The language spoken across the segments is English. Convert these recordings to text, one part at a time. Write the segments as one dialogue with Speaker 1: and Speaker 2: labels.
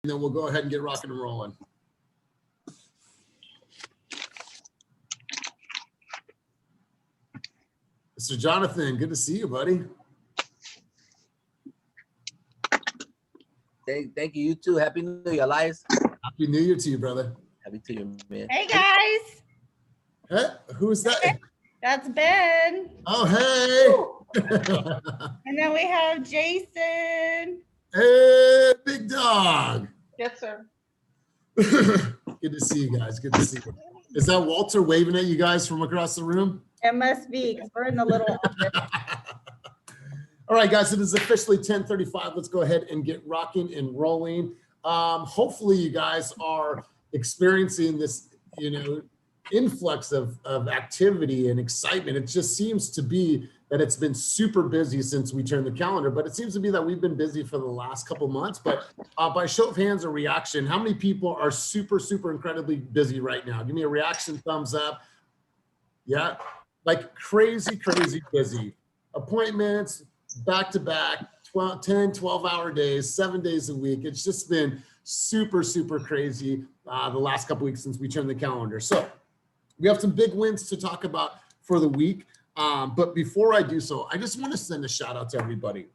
Speaker 1: and then we'll go ahead and get rocking and rolling. Mr. Jonathan, good to see you, buddy.
Speaker 2: Thank you. You too. Happy New Year, Elias.
Speaker 1: Happy New Year to you, brother.
Speaker 2: Happy to you, man.
Speaker 3: Hey guys.
Speaker 1: Hey, who's that?
Speaker 3: That's Ben.
Speaker 1: Oh, hey.
Speaker 3: And then we have Jason.
Speaker 1: Hey, big dog.
Speaker 3: Yes, sir.
Speaker 1: Good to see you guys. Good to see you. Is that Walter waving at you guys from across the room?
Speaker 3: It must be because we're in the little office.
Speaker 1: All right, guys, it is officially 10:35. Let's go ahead and get rocking and rolling. Hopefully you guys are experiencing this, influx of activity and excitement. It just seems to be that it's been super busy since we turned the calendar, but it seems to be that we've been busy for the last couple months. But by show of hands or reaction, how many people are super, super incredibly busy right now? Give me a reaction, thumbs up. Yeah, like crazy, crazy busy. Appointments, back-to-back, 10, 12-hour days, 7 days a week. It's just been super, super crazy the last couple weeks since we turned the calendar. So we have some big wins to talk about for the week. But before I do so, I just want to send a shout out to everybody.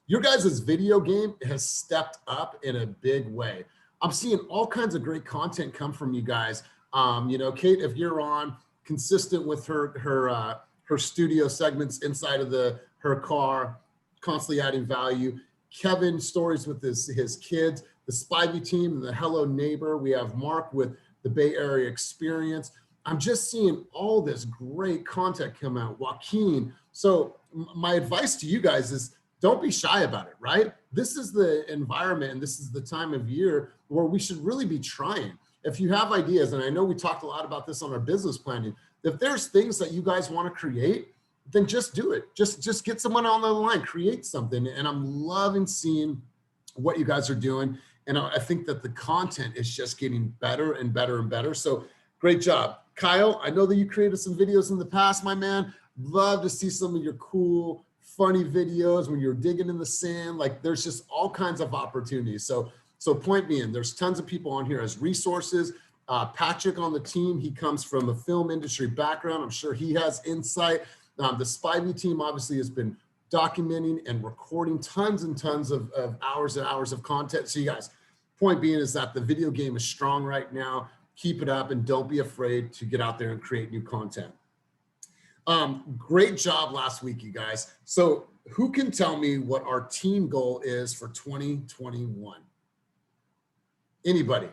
Speaker 1: Your guys' video game has stepped up in a big way. I'm seeing all kinds of great content come from you guys. Kate, if you're on, consistent with her studio segments inside of her car, constantly adding value. Kevin, stories with his kids, the Spivey team, the Hello Neighbor. We have Mark with the Bay Area Experience. I'm just seeing all this great content come out. Joaquin. So my advice to you guys is don't be shy about it, right? This is the environment and this is the time of year where we should really be trying. If you have ideas, and I know we talked a lot about this on our business planning, if there's things that you guys want to create, then just do it. Just get someone on the line, create something. And I'm loving seeing what you guys are doing. And I think that the content is just getting better and better and better. So great job. Kyle, I know that you created some videos in the past, my man. Love to see some of your cool, funny videos when you're digging in the sand. Like there's just all kinds of opportunities. So point being, there's tons of people on here as resources. Patrick on the team, he comes from a film industry background. I'm sure he has insight. The Spivey team obviously has been documenting and recording tons and tons of hours and hours of content. So you guys, point being is that the video game is strong right now. Keep it up and don't be afraid to get out there and create new content. Great job last week, you guys. So who can tell me what our team goal is for 2021? Anybody?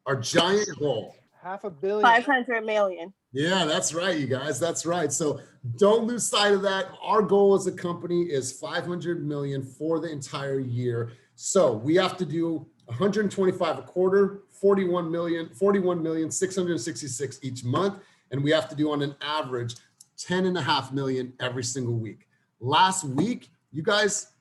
Speaker 1: Our giant goal.
Speaker 4: $500 million.
Speaker 5: 500 million.
Speaker 1: Yeah, that's right, you guys. That's right. So don't lose sight of that. Our goal as a company is 500 million for the entire year. So we have to do 125 a quarter, 41 million, 666 each month. And we have to do on an average 10.5 million every single week. Last week, you guys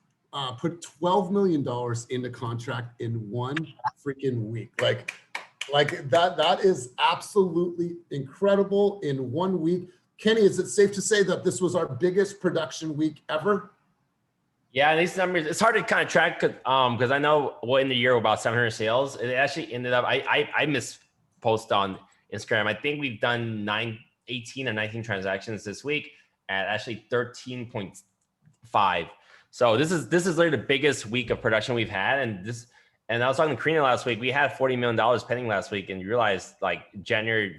Speaker 1: put $12 million into contract in one freaking week. Like that is absolutely incredible in 1 week. Kenny, is it safe to say that this was our biggest production week ever?
Speaker 6: Yeah, these numbers, it's hard to kind of track because I know in the year about 700 sales. It actually ended up, I mispost on Instagram. I think we've done 18 or 19 transactions this week at actually 13.5. So this is literally the biggest week of production we've had. And I was talking to Karina last week. We had $40 million pending last week, and you realize like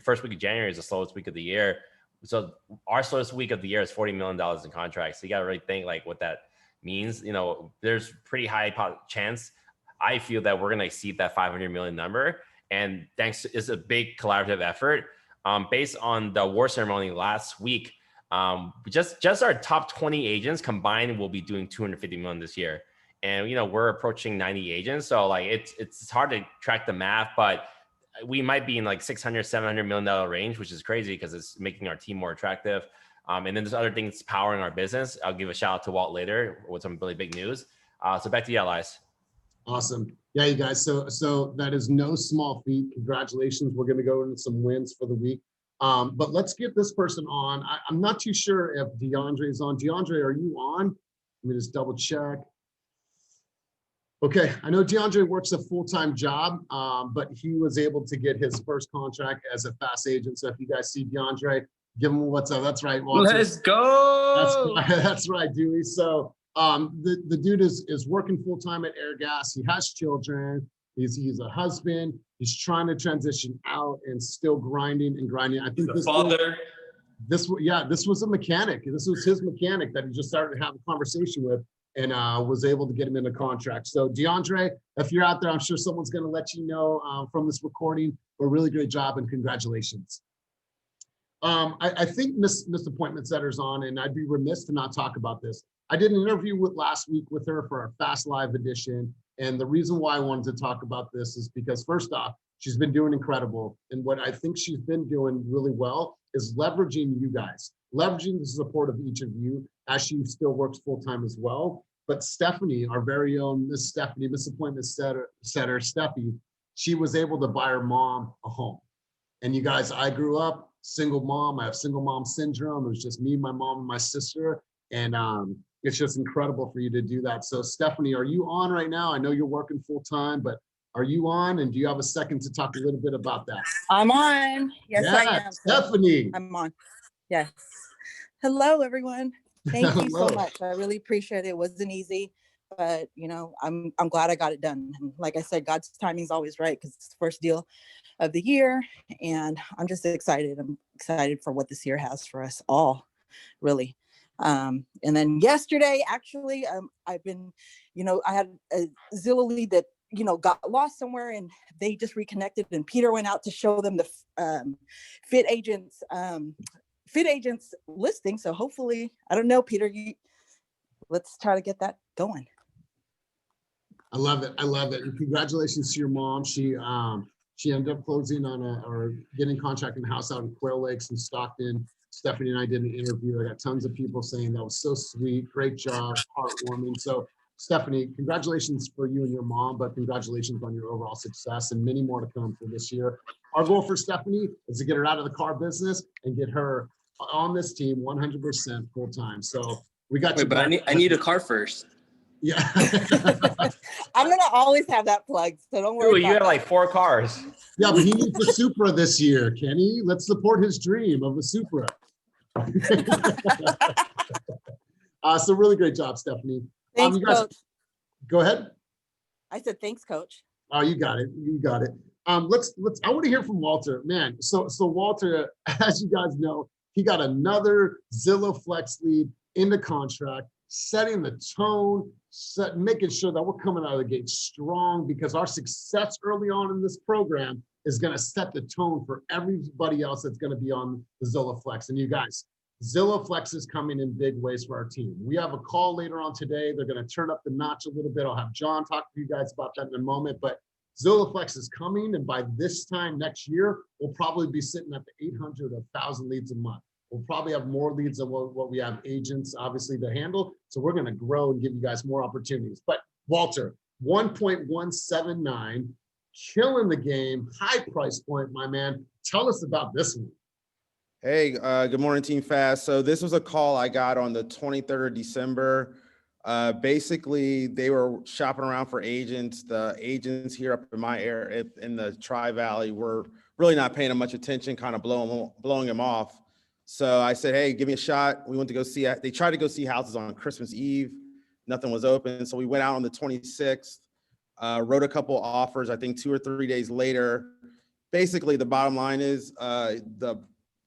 Speaker 6: first week of January is the slowest week of the year. So our slowest week of the year is $40 million in contracts. So you got to really think like what that means. There's pretty high chance I feel that we're going to exceed that 500 million number. And thanks to, it's a big collaborative effort. Based on the award ceremony last week, just our top 20 agents combined will be doing 250 million this year. And, we're approaching 90 agents. So like, it's hard to track the math, but we might be in like $600-700 million range, which is crazy because it's making our team more attractive. And then there's other things powering our business. I'll give a shout out to Walt later with some really big news. So back to you, Elias.
Speaker 1: Awesome. Yeah, you guys. So that is no small feat. Congratulations. We're going to go into some wins for the week. But let's get this person on. I'm not too sure if DeAndre is on. DeAndre, are you on? Let me just double check. Okay, I know DeAndre works a full-time job, but he was able to get his first contract as a fast agent. So if you guys see DeAndre, give him what's up. That's right, Walter.
Speaker 4: Let's go.
Speaker 1: That's right, Dewey. So the dude is working full-time at Airgas. He has children. He's a husband. He's trying to transition out and still grinding and grinding. I think
Speaker 4: The father.
Speaker 1: this was a mechanic. This was his mechanic that he just started to have a conversation with and was able to get him in a contract. So DeAndre, if you're out there, I'm sure someone's going to let you know from this recording. A really great job and congratulations. I think Miss Appointment Setter's on, and I'd be remiss to not talk about this. I did an interview last week with her for our Fast Live edition. And the reason why I wanted to talk about this is because first off, she's been doing incredible. And what I think she's been doing really well is leveraging you guys, leveraging the support of each of you as she still works full-time as well. But Stephanie, our very own Miss Stephanie, Miss Appointment Setter, Steffi, she was able to buy her mom a home. And you guys, I grew up single mom. I have single mom syndrome. It was just me, my mom, and my sister. And it's just incredible for you to do that. So Stephanie, are you on right now? I know you're working full-time, but are you on? And do you have a second to talk a little bit about that?
Speaker 5: I'm on. Yes, I am.
Speaker 1: Stephanie.
Speaker 5: I'm on. Yes. Hello, everyone. Thank you so much. I really appreciate it. It wasn't easy, but you know, I'm glad I got it done. And like I said, God's timing is always right because it's the first deal of the year, and I'm just excited. I'm excited for what this year has for us all, really. And then yesterday, actually, I've been, you know, I had a Zillow lead that, you know, got lost somewhere and they just reconnected, and Peter went out to show them the fit agents listing. So hopefully, I don't know, Peter, let's try to get that going.
Speaker 1: I love it. I love it. And congratulations to your mom. She ended up closing on or getting contracting a house out in Quail Lakes in Stockton. Stephanie and I did an interview. I got tons of people saying that was so sweet, great job, heartwarming. So Stephanie, congratulations for you and your mom, but congratulations on your overall success and many more to come for this year. Our goal for Stephanie is to get her out of the car business and get her on this team 100% full time. So we got.
Speaker 4: Wait, but I need a car first.
Speaker 1: Yeah.
Speaker 5: I'm gonna always have that plugged, so don't worry.
Speaker 6: Ooh, you have like 4 cars.
Speaker 1: Yeah, but he needs a Supra this year, Kenny. Let's support his dream of a Supra. So really great job, Stephanie.
Speaker 5: Thanks,
Speaker 1: you guys,
Speaker 5: Coach.
Speaker 1: Go ahead.
Speaker 5: I said thanks, Coach.
Speaker 1: Oh, you got it. You got it. Let's. I want to hear from Walter, man. So Walter, as you guys know, he got another Zillow Flex lead in the contract, setting the tone, making sure that we're coming out of the gate strong, because our success early on in this program is going to set the tone for everybody else that's going to be on the Zillow Flex. And you guys, Zillow Flex is coming in big ways for our team. We have a call later on today. They're going to turn up the notch a little bit. I'll have John talk to you guys about that in a moment, but Zillow Flex is coming. And by this time next year, we'll probably be sitting at the 800 to 1,000 leads a month. We'll probably have more leads than what we have agents, obviously, to handle. So we're going to grow and give you guys more opportunities. But Walter, 1.179, killing the game, high price point, my man. Tell us about this one.
Speaker 7: Hey, good morning, Team Fast. So this was a call I got on the 23rd of December. Basically, they were shopping around for agents. The agents here up in my area, in the Tri-Valley, were really not paying them much attention, kind of blowing them off. So I said, hey, give me a shot. We went to go see, they tried to go see houses on Christmas Eve. Nothing was open. So we went out on the 26th, wrote a couple offers, I think 2 or 3 days later. Basically, the bottom line is the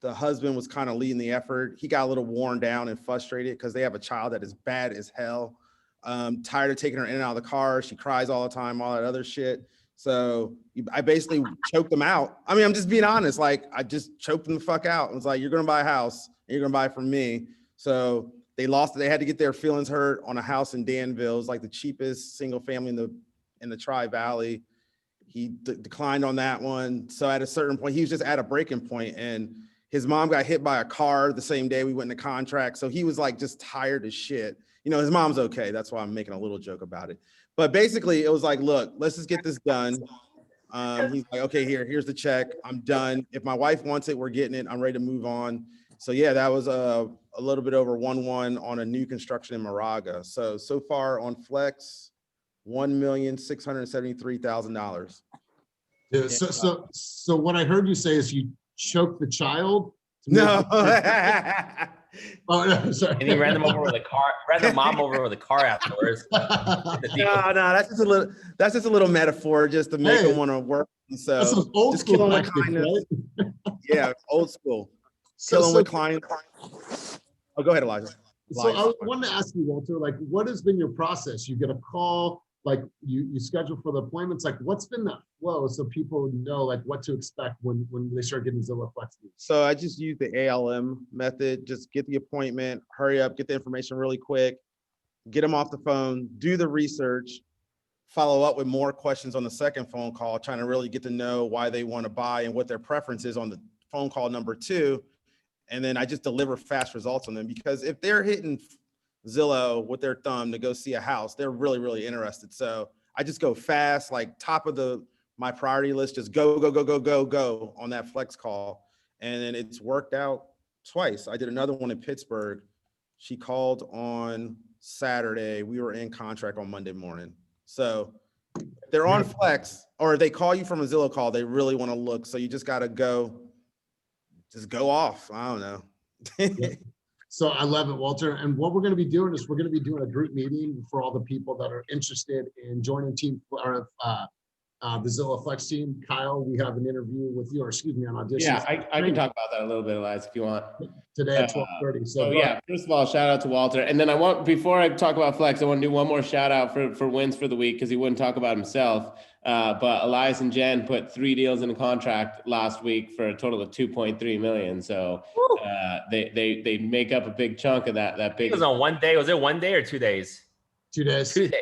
Speaker 7: husband was kind of leading the effort. He got a little worn down and frustrated because they have a child that is bad as hell. Tired of taking her in and out of the car. She cries all the time, all that other shit. So I basically choked them out. I mean, I'm just being honest. Like, I just choked them the fuck out. I was like, you're going to buy a house and you're going to buy it from me. So they lost it. They had to get their feelings hurt on a house in Danville. It's like the cheapest single family in the Tri-Valley. He declined on that one. So at a certain point, he was just at a breaking point, and his mom got hit by a car the same day we went into contract. So he was like just tired as shit. You know, his mom's okay. That's why I'm making a little joke about it. But basically, it was like, look, let's just get this done. He's like, okay, here's the check. I'm done. If my wife wants it, we're getting it. I'm ready to move on. So yeah, that was a little bit over 1-1 on a new construction in Moraga. So far on Flex, $1,673,000.
Speaker 1: Yeah, so what I heard you say is you choked the child. to
Speaker 7: No.
Speaker 1: make- Oh, no, sorry.
Speaker 6: And he ran them over with a car, ran the mom over with a car afterwards. The deal.
Speaker 7: No, that's just a little metaphor just to make
Speaker 1: Hey,
Speaker 7: them want to work. So
Speaker 1: That's some old
Speaker 7: just kill
Speaker 1: school
Speaker 7: them with
Speaker 1: tactics,
Speaker 7: kindness.
Speaker 1: right?
Speaker 7: Yeah, old school.
Speaker 1: So,
Speaker 7: Kill them
Speaker 1: so,
Speaker 7: with kindness. Oh, go ahead, Elijah.
Speaker 1: so I wanted to ask you, Walter, like, what has been your process? You get a call, like you schedule for the appointments, like what's been that flow so people know like what to expect when they start getting Zillow Flex leads?
Speaker 7: So I just use the ALM method. Just get the appointment, hurry up, get the information really quick, get them off the phone, do the research, follow up with more questions on the second phone call, trying to really get to know why they want to buy and what their preference is on the phone call number 2. And then I just deliver fast results on them, because if they're hitting Zillow with their thumb to go see a house, they're really, really interested. So I just go fast, like top of my priority list, just go on that flex call. And then it's worked out twice. I did another one in Pittsburgh. She called on Saturday. We were in contract on Monday morning. So if they're on flex, or if they call you from a Zillow call, they really want to look. So you just got to just go off. I don't know.
Speaker 1: So I love it, Walter. And what we're going to be doing is we're going to be doing a group meeting for all the people that are interested in joining team or the Zillow Flex team. Kyle, we have an interview with you, or excuse me, an audition.
Speaker 8: Yeah, I can talk about that a little bit, Elias, if you want.
Speaker 1: Today at 12:30.
Speaker 8: So yeah, first of all, shout out to Walter. And then before I talk about Flex, I want to do one more shout out for wins for the week, because he wouldn't talk about himself. But Elias and Jen put 3 deals in a contract last week for a total of 2.3 million. So they make up a big chunk of that big.
Speaker 6: It was on one day. Was it 1 day or 2 days?
Speaker 1: 2 days.
Speaker 6: 2 days.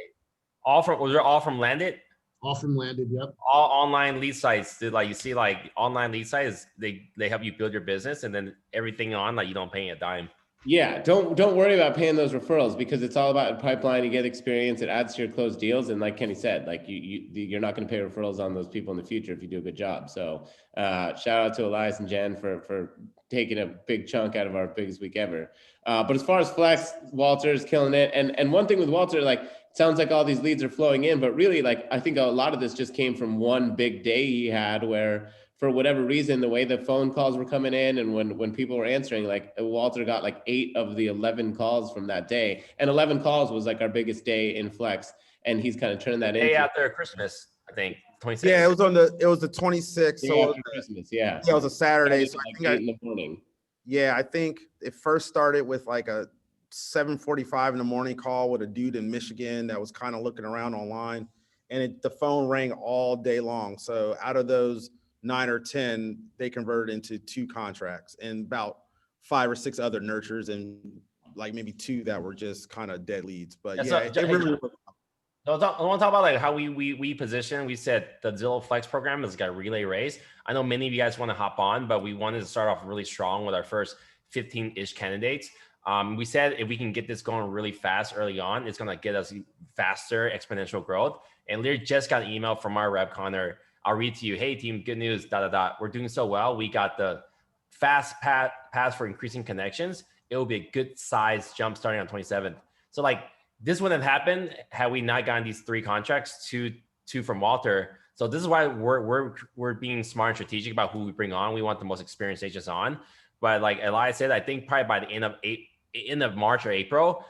Speaker 6: Was there all from Landed?
Speaker 1: All from Landed, yep.
Speaker 6: All online lead sites. Like you see, like online lead sites, they help you build your business, and then everything on, like you don't pay a dime.
Speaker 8: Yeah, don't worry about paying those referrals, because it's all about pipeline. You get experience, it adds to your closed deals, and like Kenny said, like you're not going to pay referrals on those people in the future if you do a good job. So shout out to Elias and Jen for taking a big chunk out of our biggest week ever. But as far as Flex, Walter's killing it. And one thing with Walter, like, it sounds like all these leads are flowing in, but really, like, I think a lot of this just came from one big day he had where, for whatever reason, the way the phone calls were coming in and when people were answering, like Walter got like 8 of the 11 calls from that day, and 11 calls was like our biggest day in Flex, and he's kind of turned that into
Speaker 6: Day after Christmas, I think. 26th.
Speaker 7: Yeah, it was the 26th. So
Speaker 8: Christmas, yeah.
Speaker 7: Yeah, it was a Saturday. So
Speaker 8: like 8 in the morning.
Speaker 7: Yeah, I think it first started with like a 7:45 in the morning call with a dude in Michigan that was kind of looking around online, and the phone rang all day long. So out of those 9 or 10, they converted into 2 contracts and about 5 or 6 other nurtures, and like maybe 2 that were just kind of dead leads. But
Speaker 6: Yeah,
Speaker 7: yeah,
Speaker 6: so,
Speaker 7: it really.
Speaker 6: I want to talk about like how we position. We said the Zillow Flex program is like a relay race. I know many of you guys want to hop on, but we wanted to start off really strong with our first 15-ish candidates. We said if we can get this going really fast early on, it's going to get us faster exponential growth. And Lear just got an email from our rep, Connor. I'll read to you. Hey team, good news, We're doing so well. We got the fast pass for increasing connections. It will be a good size jump starting on 27th. So like this wouldn't have happened had we not gotten these 3 contracts, two from Walter. So this is why we're being smart and strategic about who we bring on. We want the most experienced agents on. But like Elias said, I think probably by the end of March or April,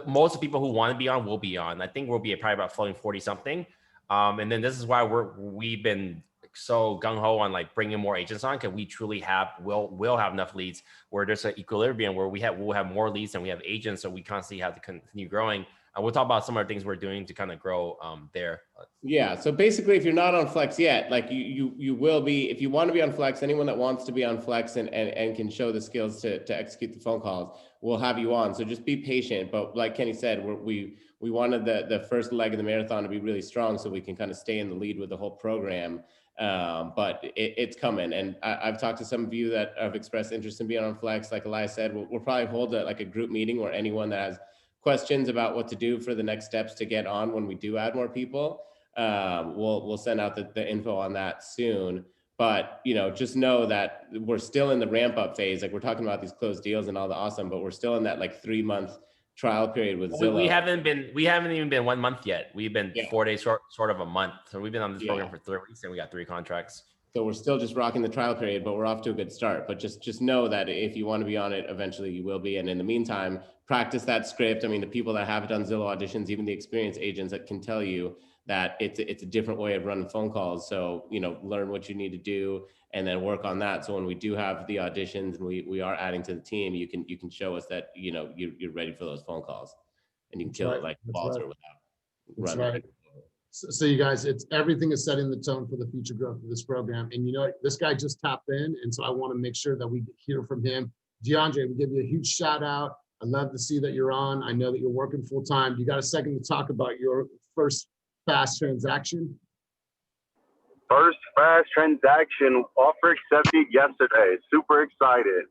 Speaker 6: most of the people who want to be on will be on. I think we'll be probably about floating 40 something. And then this is why we've been so gung-ho on like bringing more agents on, because we truly will have enough leads where there's an equilibrium where we'll have more leads than we have agents, so we constantly have to continue growing. And we'll talk about some of the things we're doing to kind of grow there.
Speaker 8: Yeah. So basically, if you're not on Flex yet, like you will be. If you want to be on Flex, anyone that wants to be on Flex and can show the skills to execute the phone calls, we'll have you on. So just be patient. But like Kenny said, we wanted the first leg of the marathon to be really strong so we can kind of stay in the lead with the whole program. But it's coming. And I've talked to some of you that have expressed interest in being on Flex. Like Elias said, we'll probably hold a group meeting where anyone that has questions about what to do for the next steps to get on when we do add more people, we'll send out the info on that soon. But just know that we're still in the ramp up phase. Like we're talking about these closed deals and all the awesome, but we're still in that like 3-month trial period with
Speaker 6: We,
Speaker 8: Zillow.
Speaker 6: we haven't even been 1 month yet. We've been
Speaker 8: Yeah.
Speaker 6: 4 days short of a month. So we've been on this
Speaker 8: Yeah.
Speaker 6: program for 3 weeks and we got 3 contracts.
Speaker 8: So we're still just rocking the trial period, but we're off to a good start. But just know that if you want to be on it, eventually you will be. And in the meantime, practice that script. I mean, the people that have done Zillow auditions, even the experienced agents that can tell you that it's a different way of running phone calls. So, you know, learn what you need to do and then work on that. So when we do have the auditions and we are adding to the team, you can show us that, you know, you're ready for those phone calls and you can kill it like Walter without running.
Speaker 1: So you guys, everything is setting the tone for the future growth of this program. And you know, this guy just tapped in. And so I want to make sure that we hear from him. DeAndre, we give you a huge shout out. I love to see that you're on. I know that you're working full time. You got a second to talk about your first fast transaction?
Speaker 9: First fast transaction, offer accepted yesterday. Super excited.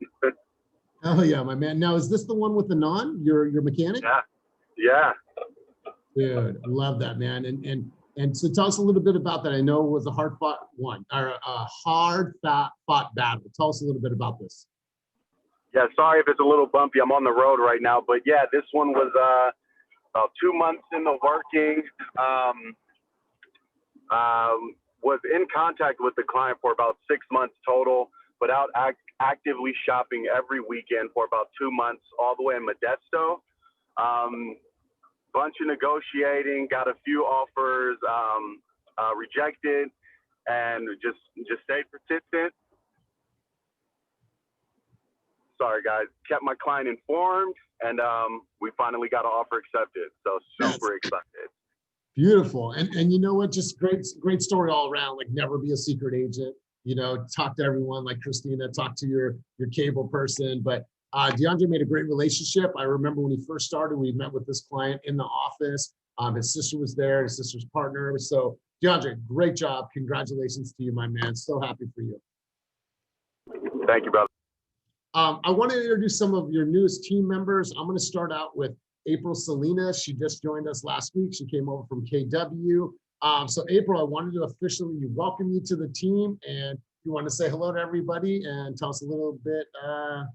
Speaker 1: Oh yeah, my man. Now, is this the one with the your mechanic?
Speaker 9: Yeah. Yeah.
Speaker 1: Dude, I love that, man. And so tell us a little bit about that. I know it was a hard fought one, or a hard fought battle. Tell us a little bit about this.
Speaker 9: Yeah, sorry if it's a little bumpy. I'm on the road right now, but yeah, this one was about 2 months in the working. Was in contact with the client for about 6 months total, but out actively shopping every weekend for about 2 months, all the way in Modesto. Bunch of negotiating, got a few offers rejected, and just stayed persistent. Sorry, guys. Kept my client informed, and we finally got an offer accepted. So super excited.
Speaker 1: Beautiful. And you know what? Just great story all around. Like, never be a secret agent. You know, talk to everyone like Christina, talk to your cable person. But DeAndre made a great relationship. I remember when he first started, we met with this client in the office. His sister was there, his sister's partner. So DeAndre, great job. Congratulations to you, my man. So happy for you.
Speaker 9: Thank you, brother.
Speaker 1: I want to introduce some of your newest team members. I'm going to start out with April Salinas. She just joined us last week. She came over from KW. So April, I wanted to officially welcome you to the team, and you want to say hello to everybody and tell us a little bit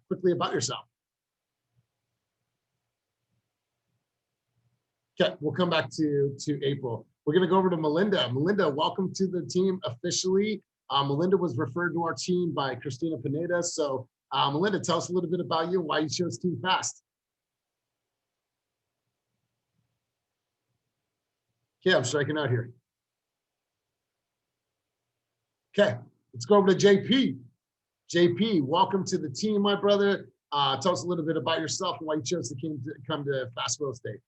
Speaker 1: quickly about yourself. Okay, we'll come back to April. We're going to go over to Melinda. Melinda, welcome to the team officially. Melinda was referred to our team by Christina Pineda. So Melinda, tell us a little bit about you, why you chose Team Fast. Okay, I'm striking out here. Okay, let's go over to JP. JP, welcome to the team, my brother. Tell us a little bit about yourself and why you chose to come to Fast Real Estate.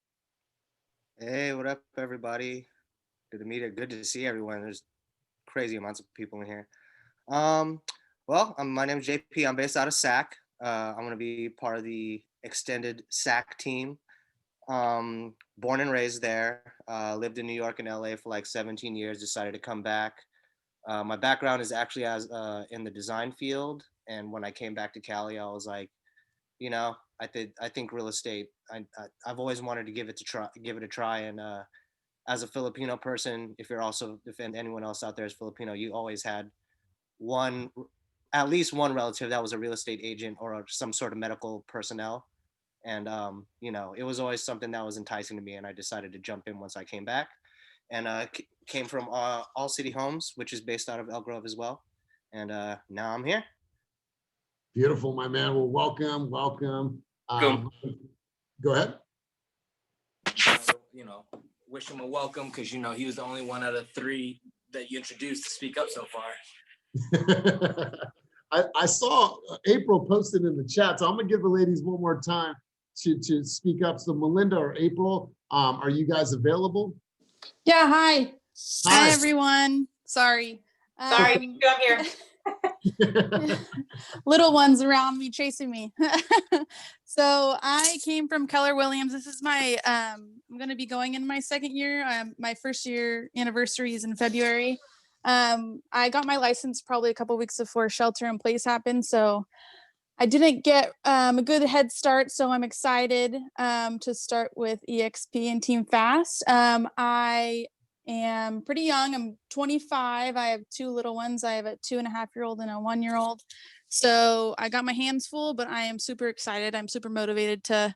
Speaker 10: Hey, what up, everybody? Good to meet you. Good to see everyone. There's crazy amounts of people in here. Well, my name is JP. I'm based out of SAC. I'm going to be part of the extended SAC team. Born and raised there. Lived in New York and LA for like 17 years. Decided to come back. My background is actually in the design field. And when I came back to Cali, I was like, you know, I think real estate. I've always wanted to give it a try. And as a Filipino person, if anyone else out there is Filipino, you always had at least one relative that was a real estate agent or some sort of medical personnel. And, you know, it was always something that was enticing to me. And I decided to jump in once I came back, and came from All City Homes, which is based out of El Grove as well. And now I'm here.
Speaker 1: Beautiful, my man. Well, welcome. Go ahead.
Speaker 11: You know, wish him a welcome, because, you know, he was the only one out of 3 that you introduced to speak up so far.
Speaker 1: I saw April posted in the chat, so I'm gonna give the ladies one more time to speak up. So Melinda or April, are you guys available?
Speaker 12: Yeah, hi. Hi, everyone. Sorry.
Speaker 3: Sorry, I'm here.
Speaker 12: Little ones around me chasing me. So I came from Keller Williams. This is my, I'm going to be going in my 2nd year. My 1st year anniversary is in February. I got my license probably a couple weeks before shelter in place happened. So I didn't get a good head start. So I'm excited to start with eXp and Team Fast. I am pretty young. I'm 25. I have 2 little ones. I have a 2.5-year-old and a 1-year-old. So I got my hands full, but I am super excited. I'm super motivated to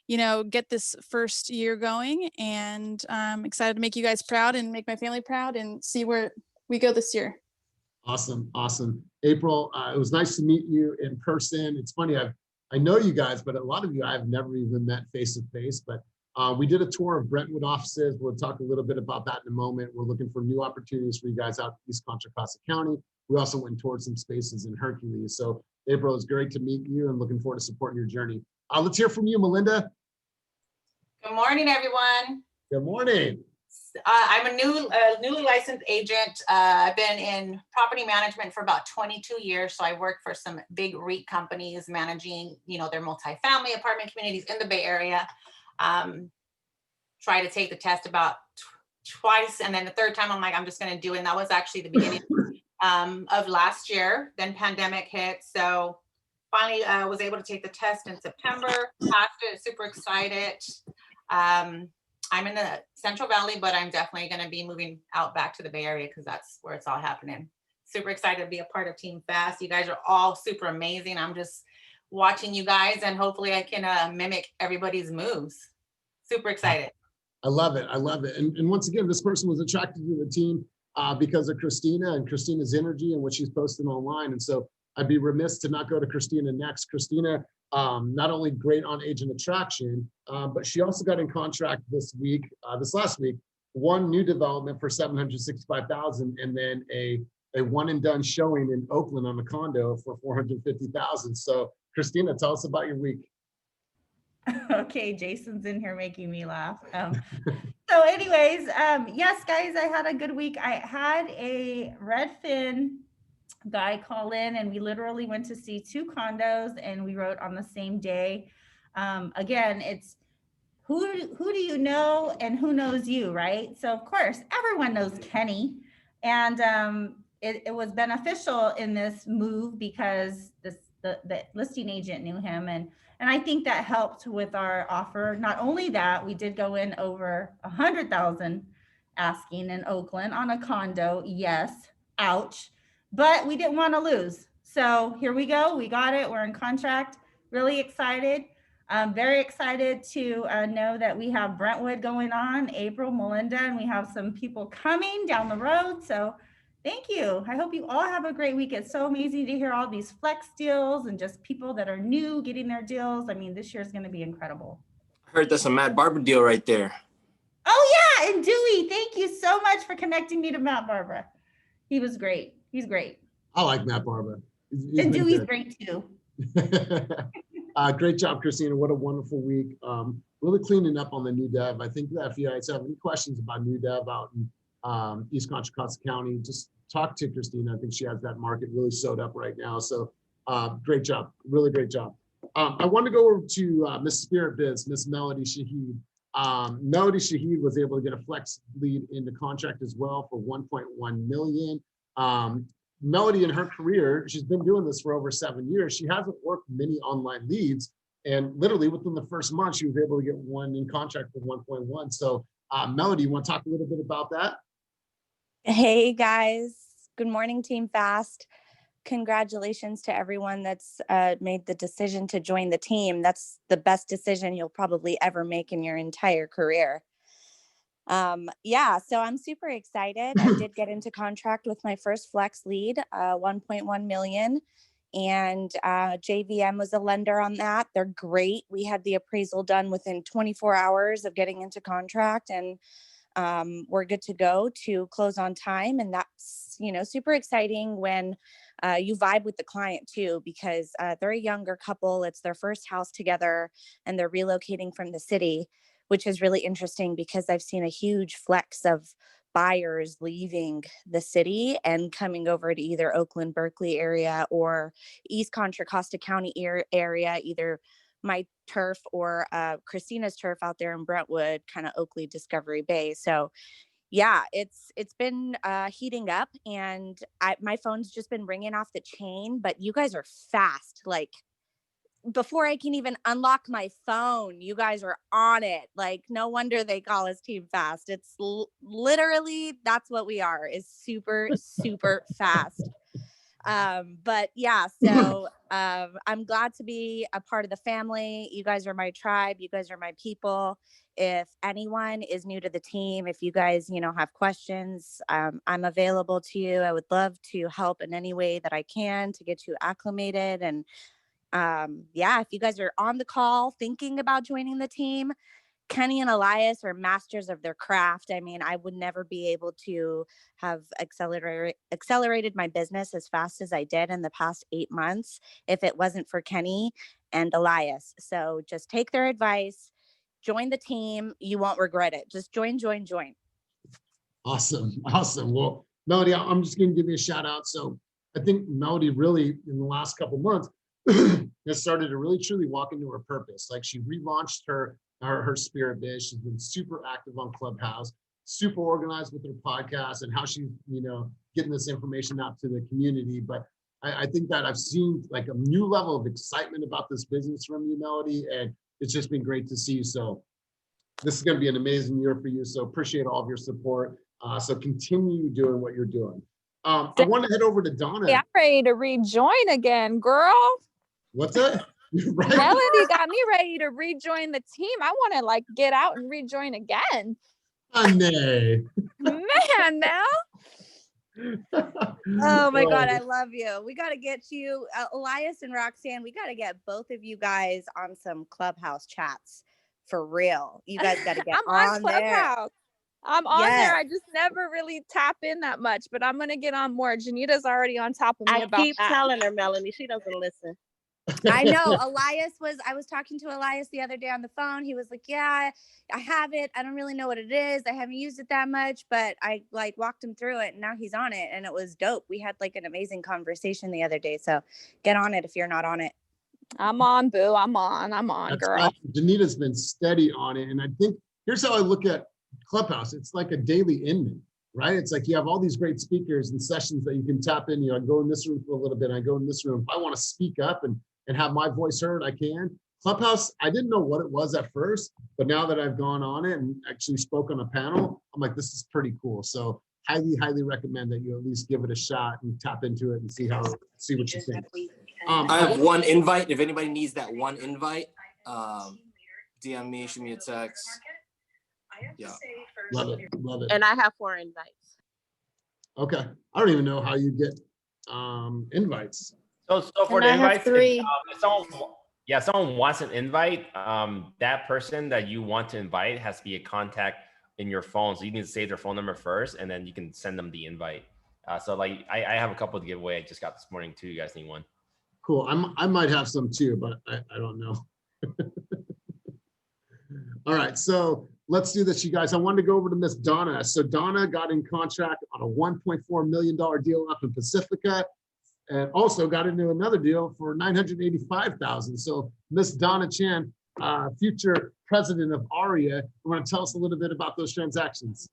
Speaker 12: get this first year going, and I'm excited to make you guys proud and make my family proud and see where we go this year.
Speaker 1: Awesome. Awesome. April, it was nice to meet you in person. It's funny, I know you guys, but a lot of you I've never even met face to face, but we did a tour of Brentwood offices. We'll talk a little bit about that in a moment. We're looking for new opportunities for you guys out in East Contra Costa County. We also went towards some spaces in Hercules. So April, it's great to meet you and looking forward to supporting your journey. Let's hear from you, Melinda.
Speaker 13: Good morning, everyone.
Speaker 1: Good morning.
Speaker 13: I'm a newly licensed agent. I've been in property management for about 22 years. So I work for some big REIT companies managing, their multifamily apartment communities in the Bay Area. Try to take the test about twice. And then the third time I'm like, I'm just going to do it. And that was actually the beginning of last year. Then pandemic hit. So finally was able to take the test in September, passed it, super excited. I'm in the Central Valley, but I'm definitely going to be moving out back to the Bay Area because that's where it's all happening. Super excited to be a part of Team Fast. You guys are all super amazing. I'm just watching you guys, and hopefully I can mimic everybody's moves. Super excited.
Speaker 1: I love it. I love it. And once again, this person was attracted to the team because of Christina and Christina's energy and what she's posting online. And so I'd be remiss to not go to Christina next. Christina, not only great on agent attraction, but she also got in contract this last week, one new development for $765,000, and then a one and done showing in Oakland on a condo for $450,000. So Christina, tell us about your week.
Speaker 3: Okay, Jason's in here making me laugh. So anyways, yes, guys, I had a good week. I had a Redfin guy call in, and we literally went to see 2 condos, and we wrote on the same day. Again, it's who do you know and who knows you, right? So of course, everyone knows Kenny, and it was beneficial in this move because the listing agent knew him, and I think that helped with our offer. Not only that, we did go in over 100,000 asking in Oakland on a condo. Yes, ouch. But we didn't want to lose. So here we go. We got it. We're in contract. Really excited. I'm very excited to know that we have Brentwood going on, April, Melinda, and we have some people coming down the road. So thank you. I hope you all have a great week. It's so amazing to hear all these flex deals and just people that are new getting their deals. I mean, this year is going to be incredible.
Speaker 11: I heard that's a Matt Barber deal right there.
Speaker 3: Oh yeah, and Dewey, thank you so much for connecting me to Matt Barber. He was great. He's great.
Speaker 1: I like Matt Barber.
Speaker 3: And Dewey's great too.
Speaker 1: Great job, Christina. What a wonderful week. Really cleaning up on the new dev. I think that if you guys have any questions about new dev out in East Contra Costa County, just talk to Christina. I think she has that market really sewed up right now. So great job. Really great job. I want to go over to Miss Spirit Biz, Miss Melody Shaheed. Melody Shaheed was able to get a flex lead into contract as well for $1.1 million. Melody, in her career, she's been doing this for over 7 years. She hasn't worked many online leads, and literally within the first month, she was able to get one in contract for 1.1. So Melody, you want to talk a little bit about that?
Speaker 14: Hey guys, good morning, Team Fast. Congratulations to everyone that's made the decision to join the team. That's the best decision you'll probably ever make in your entire career. So I'm super excited. I did get into contract with my first flex lead, 1.1 million, and JVM was a lender on that. They're great. We had the appraisal done within 24 hours of getting into contract, and we're good to go to close on time. And that's, super exciting when you vibe with the client too, because they're a younger couple. It's their first house together and they're relocating from the city, which is really interesting because I've seen a huge flex of buyers leaving the city and coming over to either Oakland, Berkeley area or East Contra Costa County area, either my turf or Christina's turf out there in Brentwood, kind of Oakley, Discovery Bay. So yeah, it's been heating up, and my phone's just been ringing off the chain, but you guys are fast. Like, before I can even unlock my phone, you guys are on it. Like, no wonder they call us Team Fast. It's literally, that's what we are, is super, super fast. But yeah, so I'm glad to be a part of the family. You guys are my tribe. You guys are my people. If anyone is new to the team, if you guys, have questions, I'm available to you. I would love to help in any way that I can to get you acclimated. And yeah, if you guys are on the call thinking about joining the team, Kenny and Elias are masters of their craft. I mean, I would never be able to have accelerated my business as fast as I did in the past 8 months if it wasn't for Kenny and Elias. So just take their advice, join the team. You won't regret it. Just join.
Speaker 1: Awesome. Awesome. Well, Melody, I'm just going to give you a shout out. So I think Melody really, in the last couple months, has started to really truly walk into her purpose. Like, she relaunched her spirit biz. She's been super active on Clubhouse, super organized with her podcast and how she's, getting this information out to the community. But I think that I've seen like a new level of excitement about this business from you, Melody, and it's just been great to see you. So this is going to be an amazing year for you. So appreciate all of your support. So continue doing what you're doing. I want to head over to Donna.
Speaker 15: Yeah, I'm ready to rejoin again, girl.
Speaker 1: What's that? Right?
Speaker 15: Melody got me ready to rejoin the team. I want to get out and rejoin again.
Speaker 1: Nay.
Speaker 15: Man, now.
Speaker 14: Oh my God, I love you. We got to get you, Elias and Roxanne, we got to get both of you guys on some Clubhouse chats for real. You guys got to get
Speaker 15: I'm on
Speaker 14: there.
Speaker 15: Clubhouse. I'm on there. I just never really tap in that much, but I'm going to get on more. Janita's already on top of me about
Speaker 16: keep
Speaker 15: that.
Speaker 16: telling her, Melanie. She doesn't listen.
Speaker 14: I know. I was talking to Elias the other day on the phone. He was like, yeah, I have it. I don't really know what it is. I haven't used it that much, but I walked him through it and now he's on it and it was dope. We had an amazing conversation the other day. So get on it if you're not on it.
Speaker 15: I'm on, boo. I'm on,
Speaker 1: That's
Speaker 15: girl.
Speaker 1: right. Janita's been steady on it. And I think here's how I look at Clubhouse. It's like a daily Inman, right? It's like you have all these great speakers and sessions that you can tap in. I go in this room for a little bit. I go in this room. If I want to speak up and have my voice heard, I can. Clubhouse, I didn't know what it was at first, but now that I've gone on it and actually spoke on a panel, I'm like, this is pretty cool. So highly, highly recommend that you at least give it a shot and tap into it and see what you think.
Speaker 11: I have one invite. If anybody needs that one invite, DM me, shoot me a text. Yeah.
Speaker 1: Love it. Love it.
Speaker 16: And I have 4 invites.
Speaker 1: Okay. I don't even know how you get invites.
Speaker 6: So for the invites,
Speaker 15: if
Speaker 6: someone wants an invite, that person that you want to invite has to be a contact in your phone. So you need to save their phone number first, and then you can send them the invite. So I have a couple to give away. I just got this morning too. You guys need one?
Speaker 1: Cool. I might have some too, but I don't know. All right, so let's do this, you guys. I wanted to go over to Miss Donna. So Donna got in contract on a $1.4 million deal up in Pacifica, and also got into another deal for $985,000. So Miss Donna Chan, future president of ARIA, you want to tell us a little bit about those transactions?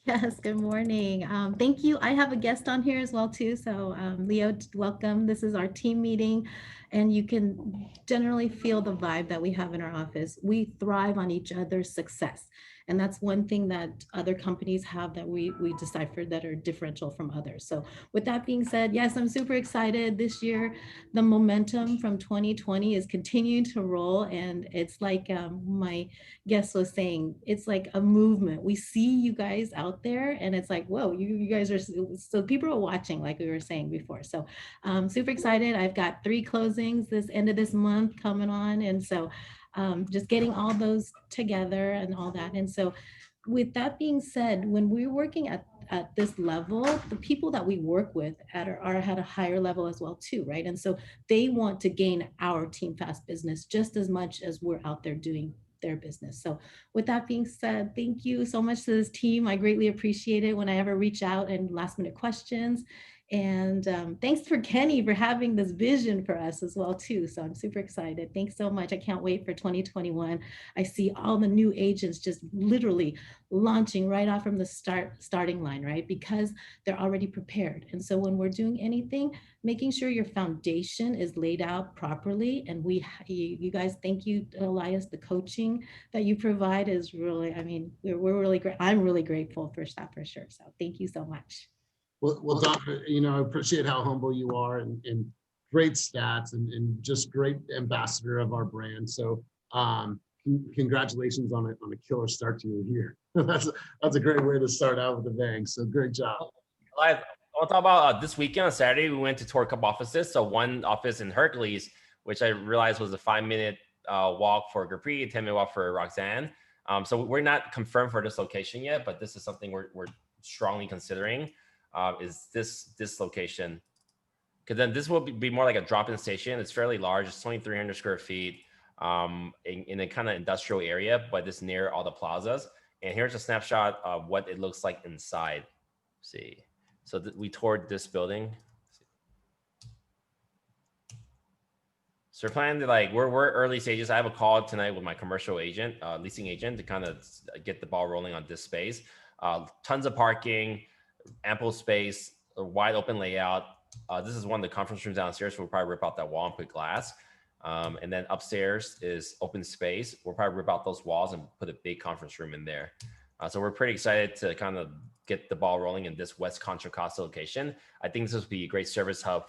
Speaker 17: Yes, good morning. Thank you. I have a guest on here as well too. So Leo, welcome. This is our team meeting and you can generally feel the vibe that we have in our office. We thrive on each other's success. And that's one thing that other companies have that we deciphered that are differential from others. So with that being said, yes, I'm super excited this year. The momentum from 2020 is continuing to roll. And it's like my guest was saying, it's like a movement. We see you guys out there and it's like, whoa, you guys are, so people are watching like we were saying before. So super excited. I've got 3 closings this end of this month coming on. And so just getting all those together and all that. And so with that being said, when we're working at this level, the people that we work with are at a higher level as well too, right? And so they want to gain our Team Fast business just as much as we're out there doing their business. So with that being said, thank you so much to this team. I greatly appreciate it when I ever reach out and last minute questions. And thanks for Kenny for having this vision for us as well too. So I'm super excited. Thanks so much. I can't wait for 2021. I see all the new agents just literally launching right off from the starting line, right? Because they're already prepared. And so when we're doing anything, making sure your foundation is laid out properly. And you guys, thank you, Elias, the coaching that you provide is really, I mean, we're really great. I'm really grateful for that for sure. So thank you so much.
Speaker 1: Well, Don, I appreciate how humble you are and great stats and just great ambassador of our brand. So congratulations on a killer start to your year. That's a great way to start out with a bang. So great job.
Speaker 6: I want to talk about this weekend on Saturday. We went to tour a couple offices. So one office in Hercules, which I realized was a 5-minute walk for Gurpreet, a 10-minute walk for Roxanne. So we're not confirmed for this location yet, but this is something we're strongly considering. Is this location? Because then this will be more like a drop-in station. It's fairly large. It's 2,300 square feet in a kind of industrial area, but it's near all the plazas. And here's a snapshot of what it looks like inside. Let's see. So we toured this building. So we're planning to we're early stages. I have a call tonight with my commercial agent, leasing agent, to kind of get the ball rolling on this space. Tons of parking, ample space, a wide open layout. This is one of the conference rooms downstairs. So we'll probably rip out that wall and put glass. And then upstairs is open space. We'll probably rip out those walls and put a big conference room in there. So we're pretty excited to kind of get the ball rolling in this West Contra Costa location. I think this will be a great service hub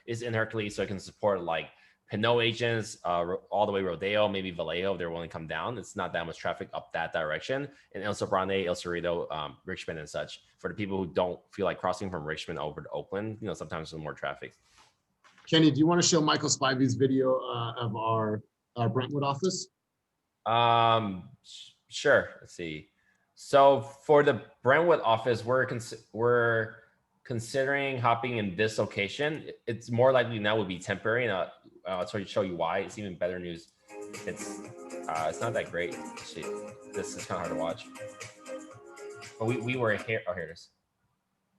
Speaker 6: it's in Hercules, so it can support like Pinot agents, all the way Rodeo, maybe Vallejo if they're willing to come down. It's not that much traffic up that direction. And El Sobrante, El Cerrito, Richmond and such. For the people who don't feel like crossing from Richmond over to Oakland, sometimes there's more traffic.
Speaker 1: Kenny, do you want to show Michael Spivey's video of our Brentwood office?
Speaker 6: Sure. Let's see. So for the Brentwood office, we're considering hopping in this location. It's more likely now would be temporary. And I'll show you why. It's even better news. It's not that great. See, this is kind of hard to watch. But we were here. Oh, here it is.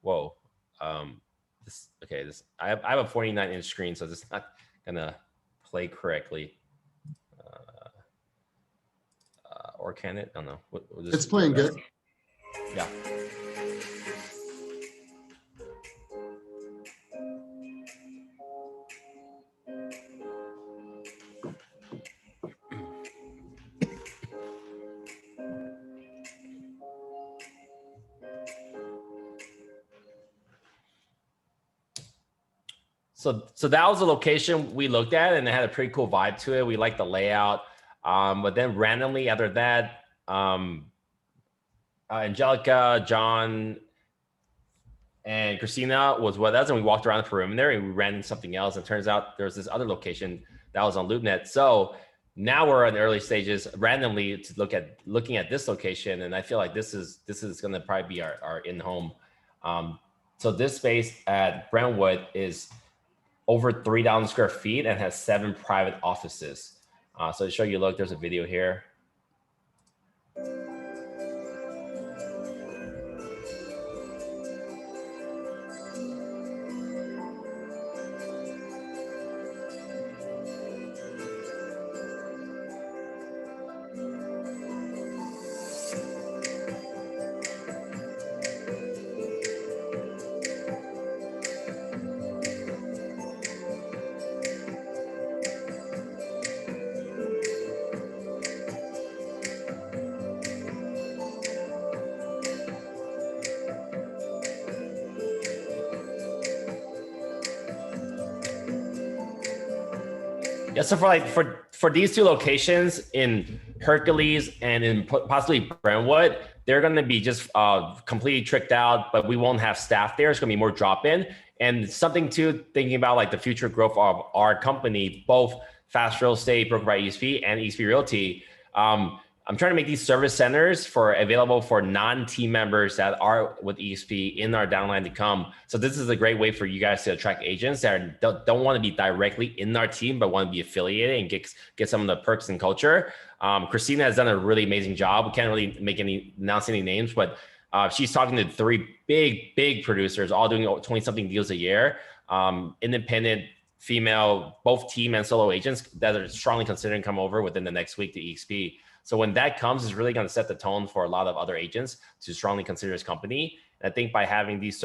Speaker 6: Whoa. I have a 49-inch screen, so this is not gonna play correctly. Or can it? I don't know.
Speaker 1: It's playing good.
Speaker 6: Yeah. So that was the location we looked at, and it had a pretty cool vibe to it. We liked the layout. But then randomly after that, Angelica, John, and Christina was with us, and we walked around the perimeter and we ran into something else. And it turns out there was this other location that was on LoopNet. So now we're in the early stages randomly to looking at this location. And I feel like this is going to probably be our in-home. So this space at Brentwood is over 3,000 square feet and has 7 private offices. So to show you, look, there's a video here. Yeah, so for these two locations in Hercules and in possibly Brentwood, they're going to be just completely tricked out, but we won't have staff there. It's going to be more drop-in. And something too, thinking about like the future growth of our company, both Fast Real Estate, brokered by eXp, and eXp Realty. I'm trying to make these service centers available for non-team members that are with eXp in our downline to come. So this is a great way for you guys to attract agents that don't want to be directly in our team, but want to be affiliated and get some of the perks and culture. Christina has done a really amazing job. We can't really announce any names, but she's talking to 3 big producers, all doing 20-something deals a year. Independent, female, both team and solo agents that are strongly considering come over within the next week to eXp. So when that comes, it's really going to set the tone for a lot of other agents to strongly consider this company. And I think by having these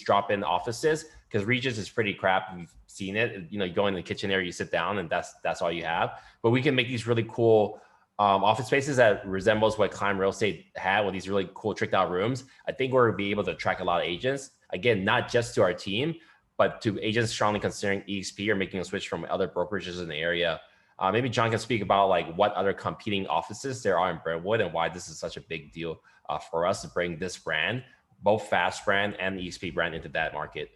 Speaker 6: drop-in offices, because Regis is pretty crap, we've seen it. You go in the kitchen area, you sit down, and that's all you have. But we can make these really cool office spaces that resembles what Climb Real Estate had with these really cool tricked out rooms. I think we're going to be able to attract a lot of agents. again, not just to our team, but to agents strongly considering eXp or making a switch from other brokerages in the area. Maybe John can speak about like what other competing offices there are in Brentwood and why this is such a big deal for us to bring this brand, both Fast brand and the eXp brand, into that market.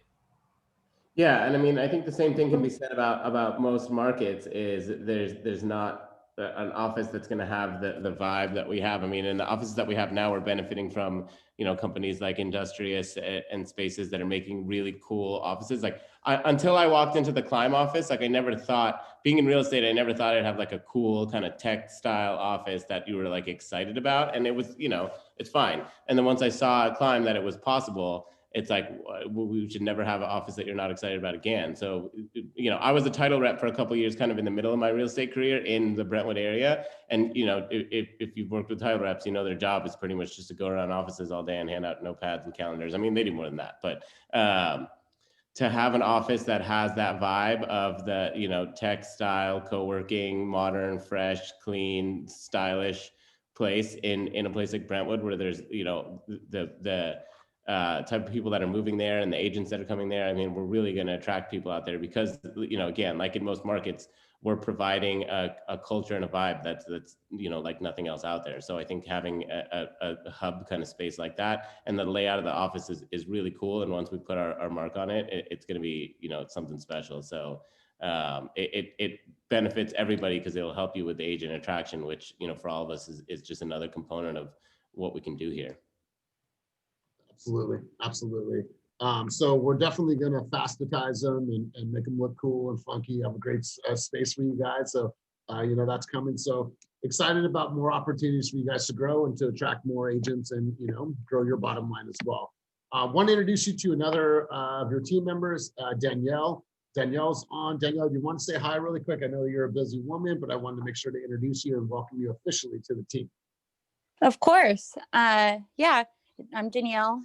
Speaker 8: Yeah, and I mean, I think the same thing can be said about most markets. Is there's not an office that's going to have the vibe that we have. I mean, in the offices that we have now, we're benefiting from, you know, companies like Industrious and Spaces that are making really cool offices. Like until I walked into the Climb office, like I never thought, being in real estate, I never thought I'd have like a cool kind of tech style office that you were like excited about. And it was, you know, it's fine. And then once I saw at Climb that it was possible, it's like, we should never have an office that you're not excited about again. So, you know, I was a title rep for a couple of years, kind of in the middle of my real estate career in the Brentwood area. And, you know, if you've worked with title reps, you know, their job is pretty much just to go around offices all day and hand out notepads and calendars. I mean, they do more than that, but to have an office that has that vibe of the, you know, tech style, co-working, modern, fresh, clean, stylish place in a place like Brentwood, where there's, you know, the type of people that are moving there and the agents that are coming there. I mean, we're really going to attract people out there because, you know, again, like in most markets, we're providing a culture and a vibe that's, you know, like nothing else out there. So I think having a hub kind of space like that, and the layout of the office is really cool. And once we put our mark on it, it's going to be, you know, it's something special. So it benefits everybody because it'll help you with the agent attraction, which, you know, for all of us is just another component of what we can do here.
Speaker 1: Absolutely, absolutely. So we're definitely going to fastitize them and make them look cool and funky. Have a great space for you guys. So, you know, that's coming. So excited about more opportunities for you guys to grow and to attract more agents and, you know, grow your bottom line as well. Want to introduce you to another of your team members, Danielle. Danielle's on. Danielle, do you want to say hi really quick? I know you're a busy woman, but I wanted to make sure to introduce you and welcome you officially to the team.
Speaker 14: Of course. Yeah, I'm Danielle.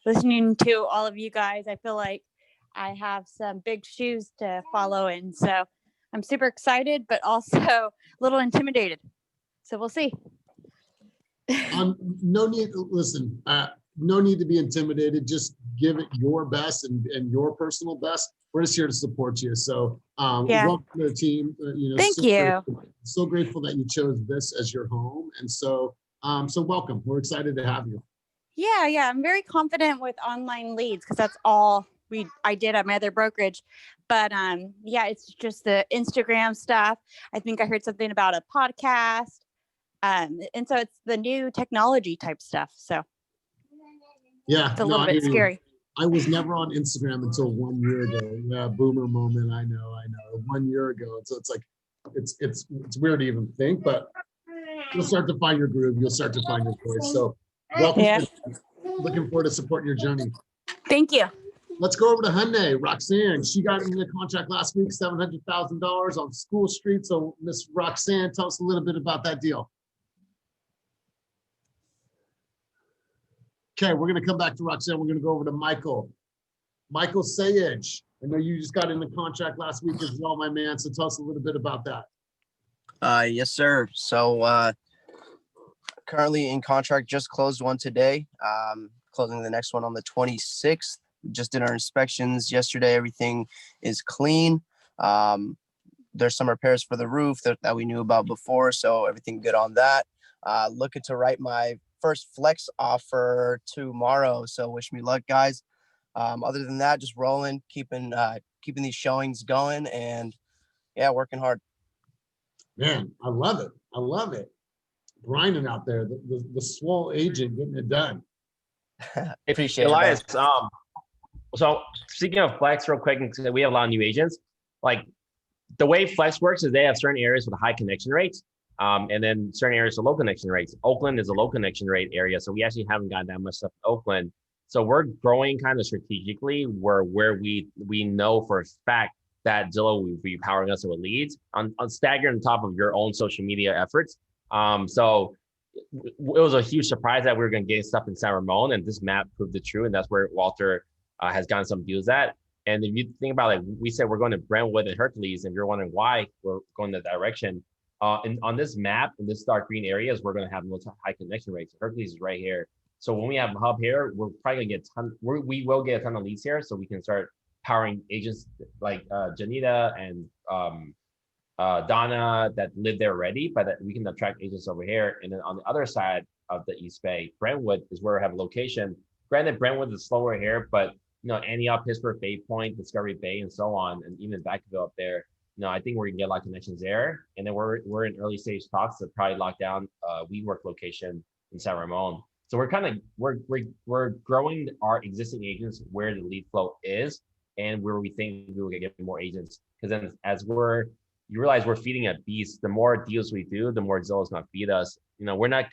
Speaker 14: Listening to all of you guys, I feel like I have some big shoes to follow in. So I'm super excited, but also a little intimidated. So we'll see.
Speaker 1: No need, listen, no need to be intimidated. Just give it your best and your personal best. We're just here to support you. So welcome to the team. You know,
Speaker 14: thank you.
Speaker 1: So grateful that you chose this as your home. And so, so welcome. We're excited to have you.
Speaker 14: Yeah. I'm very confident with online leads because that's all I did at my other brokerage. But yeah, it's just the Instagram stuff. I think I heard something about a podcast. And so it's the new technology type stuff. So
Speaker 1: yeah,
Speaker 14: it's a little bit scary.
Speaker 1: I was never on Instagram until 1 year ago. Yeah, boomer moment. I know. 1 year ago. So it's like, it's weird to even think, but you'll start to find your groove. You'll start to find your voice. So welcome. Yeah. Looking forward to supporting your journey.
Speaker 14: Thank you.
Speaker 1: Let's go over to Hyundai. Roxanne, she got in the contract last week, $700,000 on School Street. So Miss Roxanne, tell us a little bit about that deal. Okay, we're going to come back to Roxanne. We're going to go over to Michael. Michael Sayage. I know you just got in the contract last week as well, my man. So tell us a little bit about that.
Speaker 18: Yes, sir. So currently in contract, just closed one today. Closing the next one on the 26th. Just did our inspections yesterday. Everything is clean. There's some repairs for the roof that we knew about before. So everything good on that. Looking to write my first flex offer tomorrow. So wish me luck, guys. Other than that, just rolling, keeping these showings going, and yeah, working hard.
Speaker 1: Man, I love it. I love it. Grinding out there, the swole agent getting it done.
Speaker 18: Appreciate it.
Speaker 6: Elias, so speaking of flex real quick, we have a lot of new agents. Like the way flex works is they have certain areas with high connection rates. And then certain areas with low connection rates. Oakland is a low connection rate area. So we actually haven't gotten that much stuff in Oakland. So we're growing kind of strategically where we know for a fact that Zillow will be powering us with leads on staggered on top of your own social media efforts. So it was a huge surprise that we were going to get stuff in San Ramon, and this map proved it true. And that's where Walter has gotten some deals at. And if you think about it, we said we're going to Brentwood and Hercules, and you're wondering why we're going that direction. And on this map, in this dark green areas, we're going to have most high connection rates. Hercules is right here. So when we have a hub here, we're probably gonna get we will get a ton of leads here, so we can start powering agents like Janita and Donna that live there already, but that we can attract agents over here. And then on the other side of the East Bay, Brentwood is where we have a location. Granted, Brentwood is slower here, but Antioch, Pittsburgh, Bay Point, Discovery Bay, and so on, and even Vacaville up there. I think we're gonna get a lot of connections there. And then we're in early stage talks to probably lock down a WeWork location in San Ramon. So we're growing our existing agents where the lead flow is and where we think we will get more agents. Because then as you realize we're feeding a beast, the more deals we do, the more Zillow's gonna feed us. We don't want to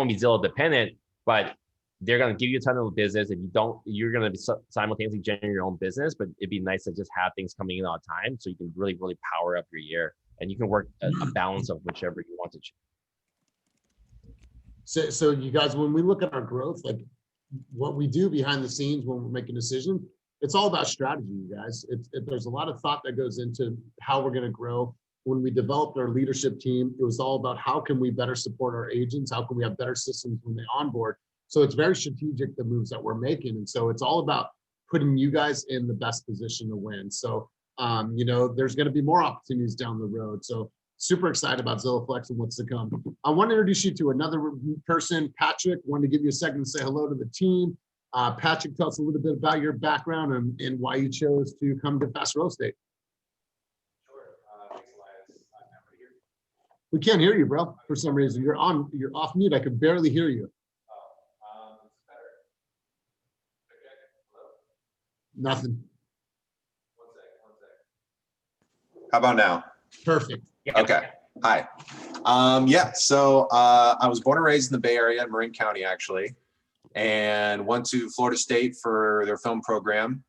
Speaker 6: be Zillow dependent, but they're gonna give you a ton of business. If you don't, you're gonna be simultaneously generating your own business, but it'd be nice to just have things coming in all the time so you can really, really power up your year and you can work a balance of whichever you want to choose.
Speaker 1: So you guys, when we look at our growth, like what we do behind the scenes when we're making decisions, it's all about strategy, you guys. There's a lot of thought that goes into how we're going to grow. When we developed our leadership team, it was all about how can we better support our agents? How can we have better systems when they onboard? So it's very strategic, the moves that we're making. And so it's all about putting you guys in the best position to win. So, there's going to be more opportunities down the road. So super excited about Zillow Flex and what's to come. I want to introduce you to another person, Patrick. Wanted to give you a second to say hello to the team. Patrick, tell us a little bit about your background and why you chose to come to Fast Real Estate. We can't hear you, bro. For some reason, you're off mute. I could barely hear you. Nothing.
Speaker 19: How about now?
Speaker 1: Perfect.
Speaker 19: Okay. Hi. So I was born and raised in the Bay Area in Marin County, actually, and went to Florida State for their film program,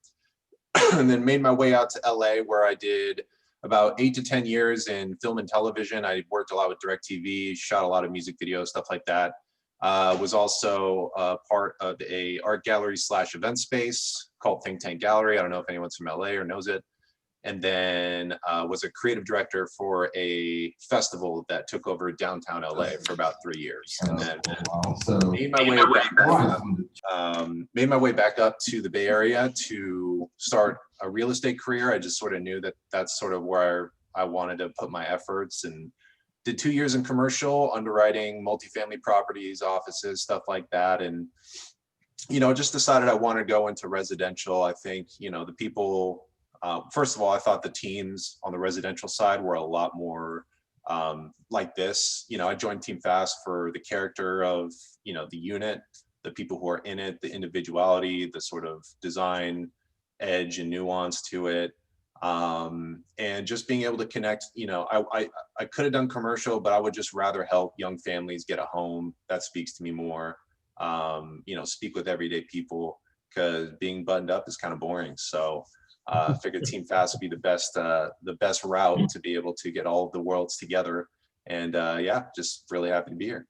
Speaker 19: and then made my way out to LA, where I did about 8 to 10 years in film and television. I worked a lot with DirecTV, shot a lot of music videos, stuff like that. Was also part of a art gallery / event space called Think Tank Gallery. I don't know if anyone's from LA or knows it. And then was a creative director for a festival that took over downtown LA for about 3 years. And then made my way back up to the Bay Area to start a real estate career. I just sort of knew that that's sort of where I wanted to put my efforts, and did 2 years in commercial underwriting, multifamily properties, offices, stuff like that. And, just decided I wanted to go into residential. I think, the people, first of all, I thought the teams on the residential side were a lot more like this. I joined Team Fast for the character of, the unit, the people who are in it, the individuality, the sort of design edge and nuance to it. And just being able to connect, I could have done commercial, but I would just rather help young families get a home. That speaks to me more. Speak with everyday people, because being buttoned up is kind of boring. So I figured Team Fast would be the best route to be able to get all of the worlds together. And just really happy to be here.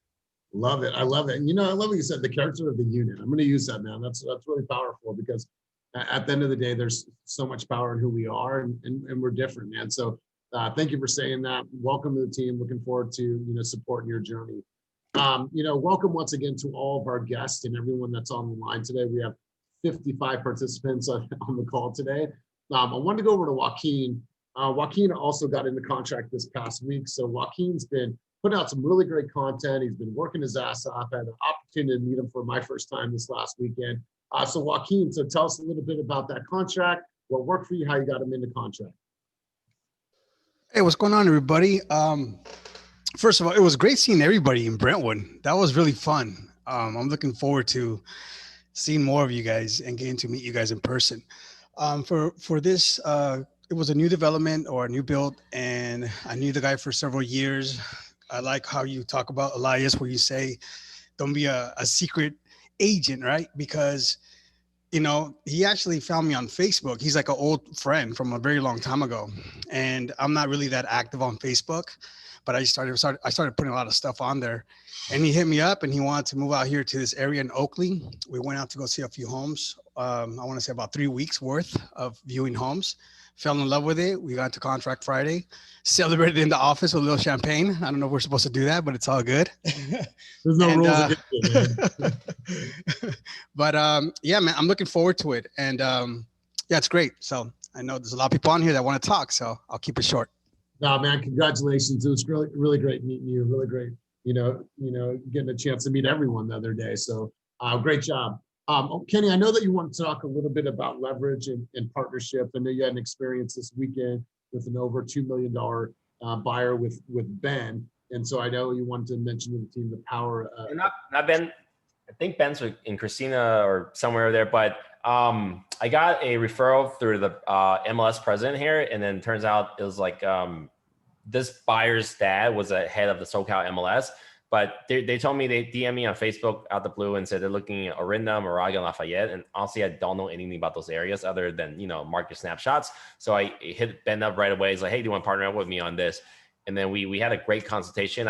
Speaker 1: Love it. I love it. And I love what you said, the character of the unit. I'm going to use that, man. That's really powerful, because at the end of the day, there's so much power in who we are, and we're different, man. So thank you for saying that. Welcome to the team. Looking forward to, supporting your journey. Welcome once again to all of our guests and everyone that's on the line today. We have 55 participants on the call today. I wanted to go over to Joaquin. Joaquin also got into contract this past week. So Joaquin's been putting out some really great content. He's been working his ass off. I had an opportunity to meet him for my first time this last weekend. So Joaquin, tell us a little bit about that contract, what worked for you, how you got him into contract.
Speaker 20: Hey, what's going on, everybody? First of all, it was great seeing everybody in Brentwood. That was really fun. I'm looking forward to seeing more of you guys and getting to meet you guys in person. For this, it was a new development or a new build, and I knew the guy for several years. I like how you talk about Elias, where you say, don't be a secret agent, right? Because, he actually found me on Facebook. He's like an old friend from a very long time ago. And I'm not really that active on Facebook, but I started putting a lot of stuff on there. And he hit me up and he wanted to move out here to this area in Oakley. We went out to go see a few homes I want to say about 3 weeks worth of viewing homes. Fell in love with it. We got to contract Friday. Celebrated in the office with a little champagne. I don't know if we're supposed to do that, but it's all good.
Speaker 1: There's no
Speaker 20: And,
Speaker 1: rules against it, man.
Speaker 20: but yeah, man, I'm looking forward to it. And yeah, it's great. So I know there's a lot of people on here that want to talk, so I'll keep it short.
Speaker 1: No, man, congratulations. It was really, really great meeting you. Really great, getting a chance to meet everyone the other day. So great job. Kenny, I know that you want to talk a little bit about leverage and partnership. I know you had an experience this weekend with an over $2 million buyer with Ben. And so I know you wanted to mention to the team the power.
Speaker 6: Not Ben. I think Ben's in Christina or somewhere there, but I got a referral through the MLS president here, and then turns out it was like this buyer's dad was a head of the SoCal MLS, but they told me they DM me on Facebook out the blue and said they're looking at Orinda, Moraga, and Lafayette, and honestly, I don't know anything about those areas other than market snapshots. So I hit Ben up right away. He's like, hey, do you want to partner up with me on this? And then we had a great consultation.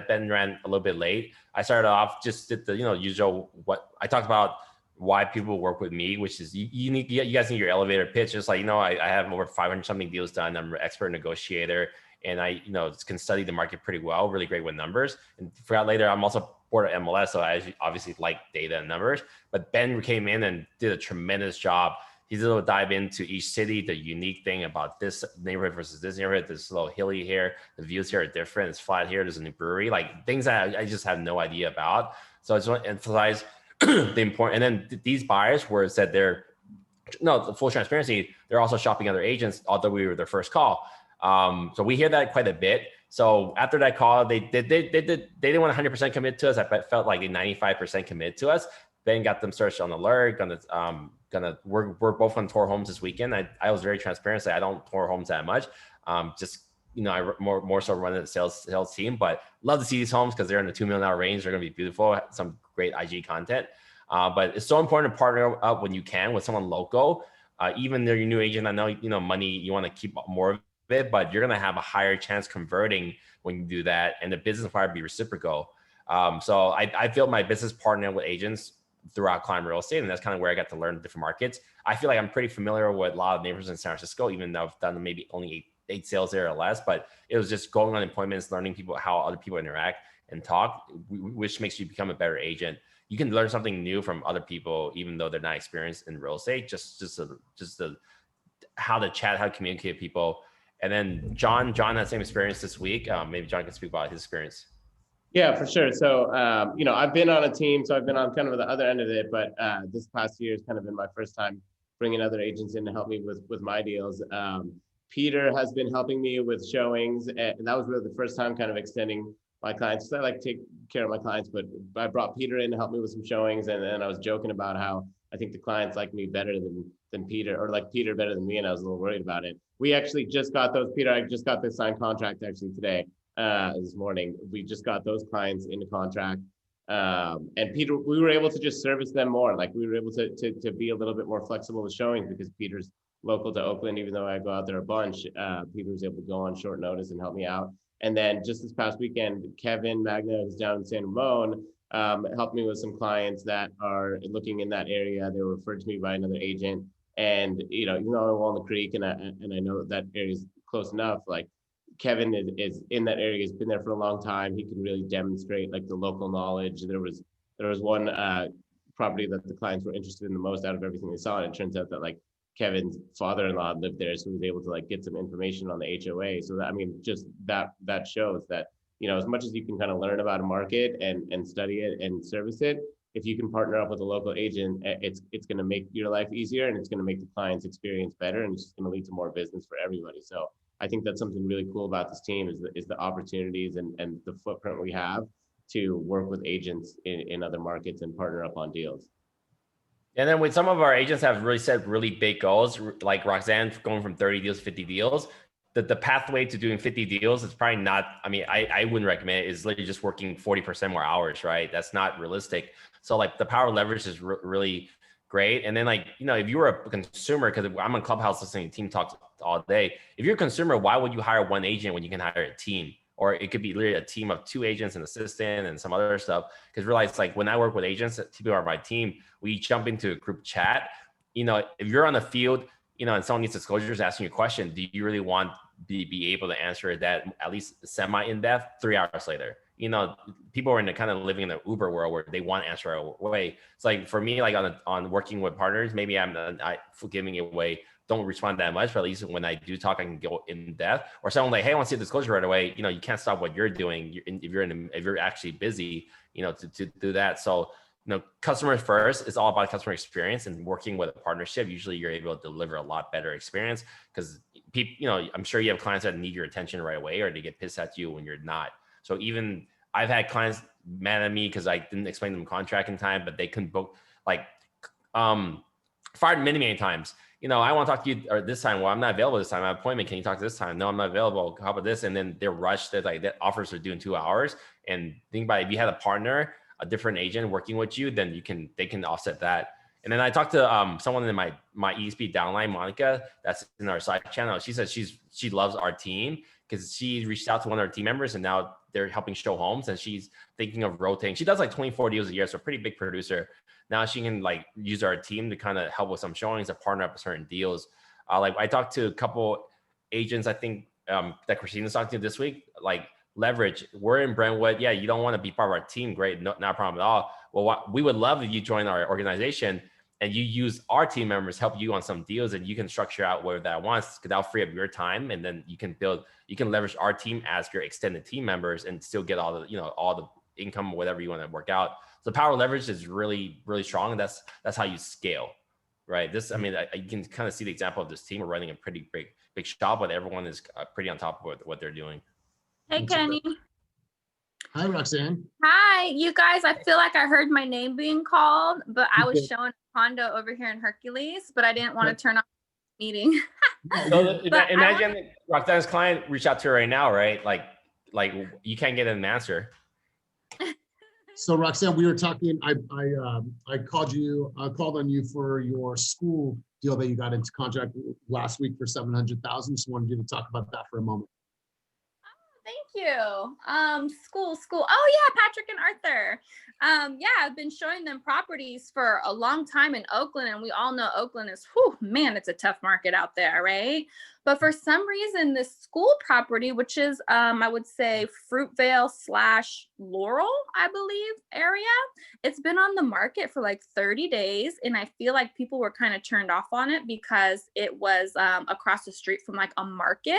Speaker 6: Ben ran a little bit late. I started off just did the usual what I talked about, why people work with me, which is you guys need your elevator pitch. Just like I have over 500 something deals done. I'm an expert negotiator, and I can study the market pretty well. Really great with numbers. And forgot later, I'm also board of MLS, so I obviously like data and numbers. But Ben came in and did a tremendous job. He's able to dive into each city, the unique thing about this neighborhood versus this neighborhood. There's a little hilly here. The views here are different. It's flat here. There's a new brewery, like things that I just have no idea about. So I just want to emphasize the important. And then these buyers were said the full transparency, they're also shopping other agents, although we were their first call. So we hear that quite a bit. So after that call, they didn't want 100% commit to us. I felt like they 95% committed to us. Ben got them searched on alert. We're both on tour homes this weekend. I was very transparent. So I don't tour homes that much. I more so run the sales team, but love to see these homes because they're in the $2 million range. They're going to be beautiful. Some great IG content. But it's so important to partner up when you can with someone local. Even though you're a new agent, I know, money, you want to keep more of it, but you're going to have a higher chance converting when you do that. And the business will probably be reciprocal. So I built my business partner with agents throughout Climb Real Estate. And that's kind of where I got to learn different markets. I feel like I'm pretty familiar with a lot of neighborhoods in San Francisco, even though I've done maybe only eight sales there or less, but it was just going on appointments, learning how other people interact and talk, which makes you become a better agent. You can learn something new from other people, even though they're not experienced in real estate, just how to chat, how to communicate with people. And then John had the same experience this week. Maybe John can speak about his experience.
Speaker 8: Yeah, for sure. So, I've been on a team, so I've been on kind of the other end of it, but this past year has kind of been my first time bringing other agents in to help me with my deals. Peter has been helping me with showings, and that was really the first time kind of extending my clients. So I like to take care of my clients, but I brought Peter in to help me with some showings, and then I was joking about how I think the clients like me better than Peter, or like Peter better than me, and I was a little worried about it. We actually just got those, Peter, I just got this signed contract actually today. This morning, we just got those clients into contract. And Peter, we were able to just service them more. Like we were able to be a little bit more flexible with showings because Peter's local to Oakland, even though I go out there a bunch. Peter was able to go on short notice and help me out. And then just this past weekend, Kevin Magna, who's down in San Ramon, helped me with some clients that are looking in that area. They were referred to me by another agent. And, even though I'm along the creek and I know that area is close enough, like Kevin is in that area, has been there for a long time. He can really demonstrate like the local knowledge. There was one property that the clients were interested in the most out of everything they saw. And it turns out that like Kevin's father-in-law lived there. So he was able to like get some information on the HOA. So that, just that shows that, as much as you can kind of learn about a market and study it and service it, if you can partner up with a local agent, it's going to make your life easier and it's going to make the client's experience better. And it's just going to lead to more business for everybody. So I think that's something really cool about this team is the opportunities and the footprint we have to work with agents in other markets and partner up on deals.
Speaker 6: And then with some of our agents have really set really big goals, like Roxanne going from 30 deals to 50 deals, the pathway to doing 50 deals is probably not, I wouldn't recommend it. It's literally just working 40% more hours, right? That's not realistic. So like the power of leverage is really great. And then if you were a consumer, because I'm on Clubhouse listening to team talks all day. If you're a consumer, why would you hire one agent when you can hire a team? Or it could be literally a team of 2 agents, an assistant, and some other stuff. Because realize like when I work with agents, people are my team, we jump into a group chat. if you're on the field, and someone needs disclosures asking you a question, do you really want to be able to answer that at least semi in depth 3 hours later? People are in the kind of living in the Uber world where they want to answer away. It's like for me, like on working with partners, maybe I giving it away, don't respond that much, but at least when I do talk, I can go in depth. Or someone like, hey, I want to see a disclosure right away. You can't stop what you're doing if you're actually busy, to do that. So, customers first, it's all about customer experience, and working with a partnership. Usually you're able to deliver a lot better experience because people, I'm sure you have clients that need your attention right away, or they get pissed at you when you're not. So even I've had clients mad at me because I didn't explain them contract in time, but they couldn't book, fired many times. I want to talk to you or this time. Well, I'm not available this time. I have an appointment. Can you talk this time? No, I'm not available. How about this? And then they're rushed. They're like, that offers are due in 2 hours. And think about it, if you had a partner, a different agent working with you, then they can offset that. And then I talked to someone in my eXp downline, Monica, that's in our side channel. She says she loves our team because she reached out to one of our team members, and now they're helping show homes, and she's thinking of rotating. She does like 24 deals a year, so a pretty big producer. Now she can use our team to kind of help with some showings, to partner up with certain deals. I talked to a couple agents, I think that Christina's talking to this week, leverage. We're in Brentwood. Yeah, you don't want to be part of our team. Great, not a problem at all. Well, we would love if you join our organization and you use our team members help you on some deals, and you can structure out whatever that wants, because that'll free up your time, and then you can leverage our team as your extended team members and still get all the income, whatever you want to work out. So power leverage is really, really strong, and that's how you scale, right? You can kind of see the example of this team. We're running a pretty big shop, but everyone is pretty on top of what they're doing.
Speaker 15: Hey, Kenny.
Speaker 1: Hi, Roxanne.
Speaker 15: Hi, you guys. I feel like I heard my name being called, but I was showing a condo over here in Hercules, but I didn't want to turn off the meeting.
Speaker 6: So imagine Roxanne's client reach out to her right now, right? Like you can't get an answer.
Speaker 1: So Roxanne, we were talking. I called on you for your school deal that you got into contract last week for $700,000. Just wanted you to talk about that for a moment.
Speaker 15: Thank you. School. Oh yeah, Patrick and Arthur. Yeah, I've been showing them properties for a long time in Oakland, and we all know Oakland is, it's a tough market out there, right? But for some reason, this school property, which is, I would say Fruitvale / Laurel, I believe, area, it's been on the market for like 30 days. And I feel like people were kind of turned off on it because it was across the street from like a market.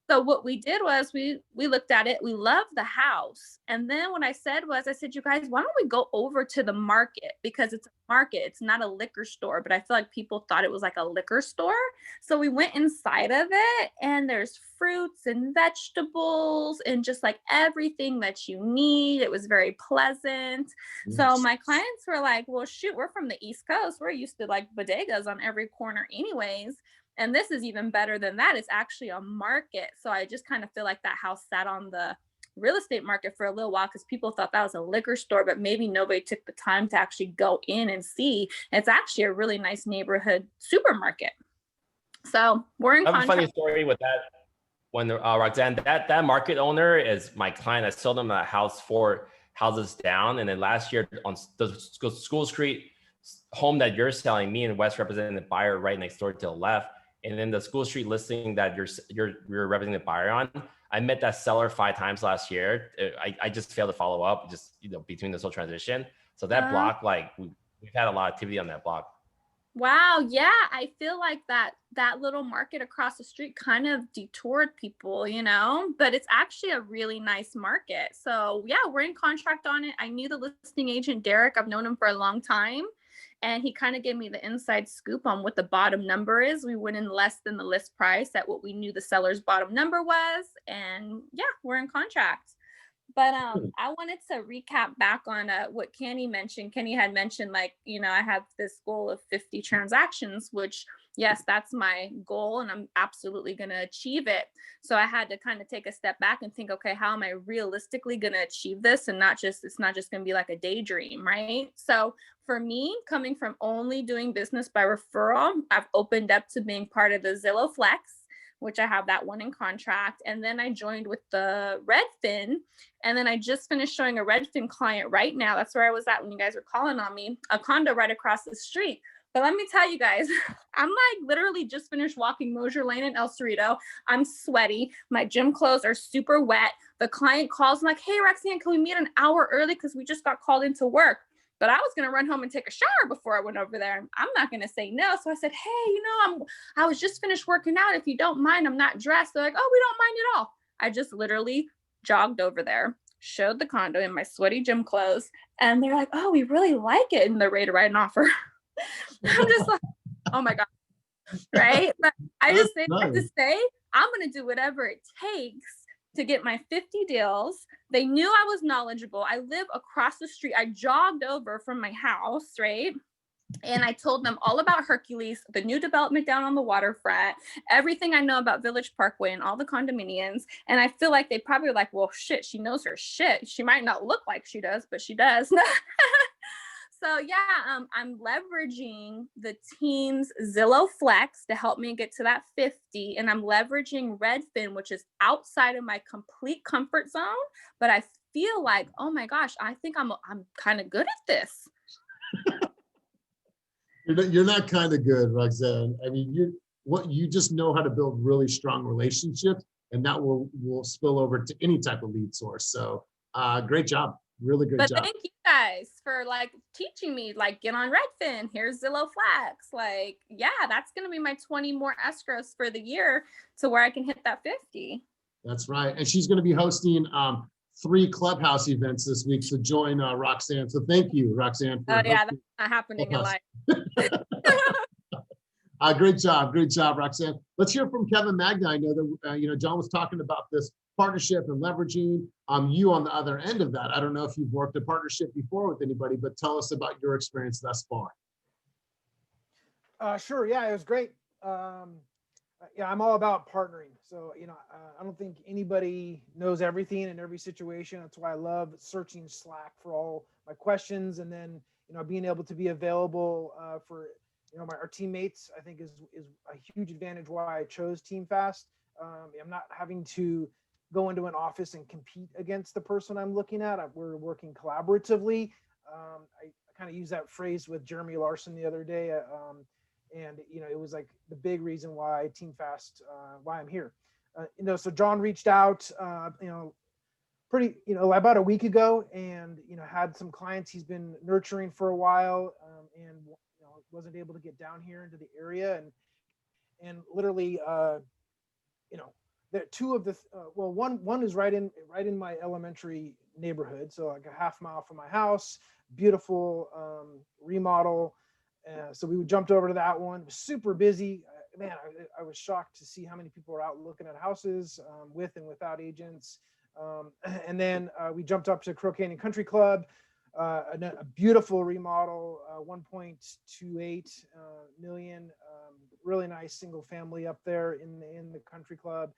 Speaker 15: So what we did was we looked at it. We loved the house. And then what I said, you guys, why don't we go over to the market? Because it's a market. It's not a liquor store, but I feel like people thought it was like a liquor store. So we went inside of it, and there's fruits and vegetables and just like everything that you need. It was very pleasant. Yes. So my clients were like, well, shoot, we're from the East Coast. We're used to like bodegas on every corner anyways. And this is even better than that. It's actually a market. So I just kind of feel like that house sat on the real estate market for a little while because people thought that was a liquor store, but maybe nobody took the time to actually go in and see. It's actually a really nice neighborhood supermarket. So we're in
Speaker 6: I have a funny story with that. When Roxanne, that market owner is my client. I sold them a house 4 houses down. And then last year on the School Street home that you're selling, me and Wes representing the buyer right next door to the left. And then the School Street listing that you're representing the buyer on, I met that seller 5 times last year. I just failed to follow up, between this whole transition. So that block, we've had a lot of activity on that block.
Speaker 15: Wow. Yeah. I feel like that little market across the street kind of detoured people, but it's actually a really nice market. So yeah, we're in contract on it. I knew the listing agent, Derek. I've known him for a long time. And he kind of gave me the inside scoop on what the bottom number is. We went in less than the list price at what we knew the seller's bottom number was. And yeah, we're in contract. But I wanted to recap back on what Kenny mentioned. Kenny had mentioned, I have this goal of 50 transactions, which, yes, that's my goal, and I'm absolutely going to achieve it. So I had to kind of take a step back and think, okay, how am I realistically going to achieve this? And it's not just going to be like a daydream, right? So for me, coming from only doing business by referral, I've opened up to being part of the Zillow Flex, which I have that one in contract. And then I joined with the Redfin. And then I just finished showing a Redfin client right now. That's where I was at when you guys were calling on me, a condo right across the street. But let me tell you guys, I'm like literally just finished walking Mosier Lane in El Cerrito. I'm sweaty. My gym clothes are super wet. The client calls like, hey, Roxanne, can we meet an hour early? Because we just got called into work. But I was going to run home and take a shower before I went over there. I'm not going to say no. So I said, hey, I was just finished working out. If you don't mind, I'm not dressed. They're like, oh, we don't mind at all. I just literally jogged over there, showed the condo in my sweaty gym clothes. And they're like, oh, we really like it. And they're ready to write an offer. I'm just like, oh my God. Right. But I just say that to say, I'm going to do whatever it takes to get my 50 deals. They knew I was knowledgeable. I live across the street. I jogged over from my house. Right. And I told them all about Hercules, the new development down on the waterfront, everything I know about Village Parkway and all the condominiums. And I feel like they probably were like, well, shit, she knows her shit. She might not look like she does, but she does. So yeah, I'm leveraging the team's Zillow Flex to help me get to that 50. And I'm leveraging Redfin, which is outside of my complete comfort zone. But I feel like, oh my gosh, I think I'm kind of good at this.
Speaker 1: You're not kind of good, Roxanne. I mean, you just know how to build really strong relationships, and that will spill over to any type of lead source. So great job. Really good job.
Speaker 15: But thank you guys for like teaching me, like, get on Redfin. Here's Zillow Flex. Like, yeah, that's going to be my 20 more escrows for the year to where I can hit that 50.
Speaker 1: That's right. And she's going to be hosting 3 Clubhouse events this week. So join Roxanne. So thank you, Roxanne.
Speaker 15: Oh yeah, that's not happening in life.
Speaker 1: Great job, Roxanne. Let's hear from Kevin Magna. I know that John was talking about this partnership and leveraging. You on the other end of that. I don't know if you've worked a partnership before with anybody, but tell us about your experience thus far.
Speaker 21: Sure. Yeah, it was great. Yeah, I'm all about partnering. So, I don't think anybody knows everything in every situation. That's why I love searching Slack for all my questions, and then, being able to be available for, our teammates, I think is a huge advantage why I chose Team Fast. I'm not having to go into an office and compete against the person I'm looking at. We're working collaboratively. I kind of used that phrase with Jeremy Larson the other day. And, it was like the big reason why Team Fast, why I'm here. So John reached out, about a week ago, and, had some clients he's been nurturing for a while, and, wasn't able to get down here into the area. And literally, there 2 of the, one is right in my elementary neighborhood. So like a half mile from my house, beautiful remodel. So we jumped over to that one. It was super busy. Man, I was shocked to see how many people are out looking at houses with and without agents. And then we jumped up to Crow Canyon Country Club, a beautiful remodel, 1.28 million, really nice single family up there in the country club.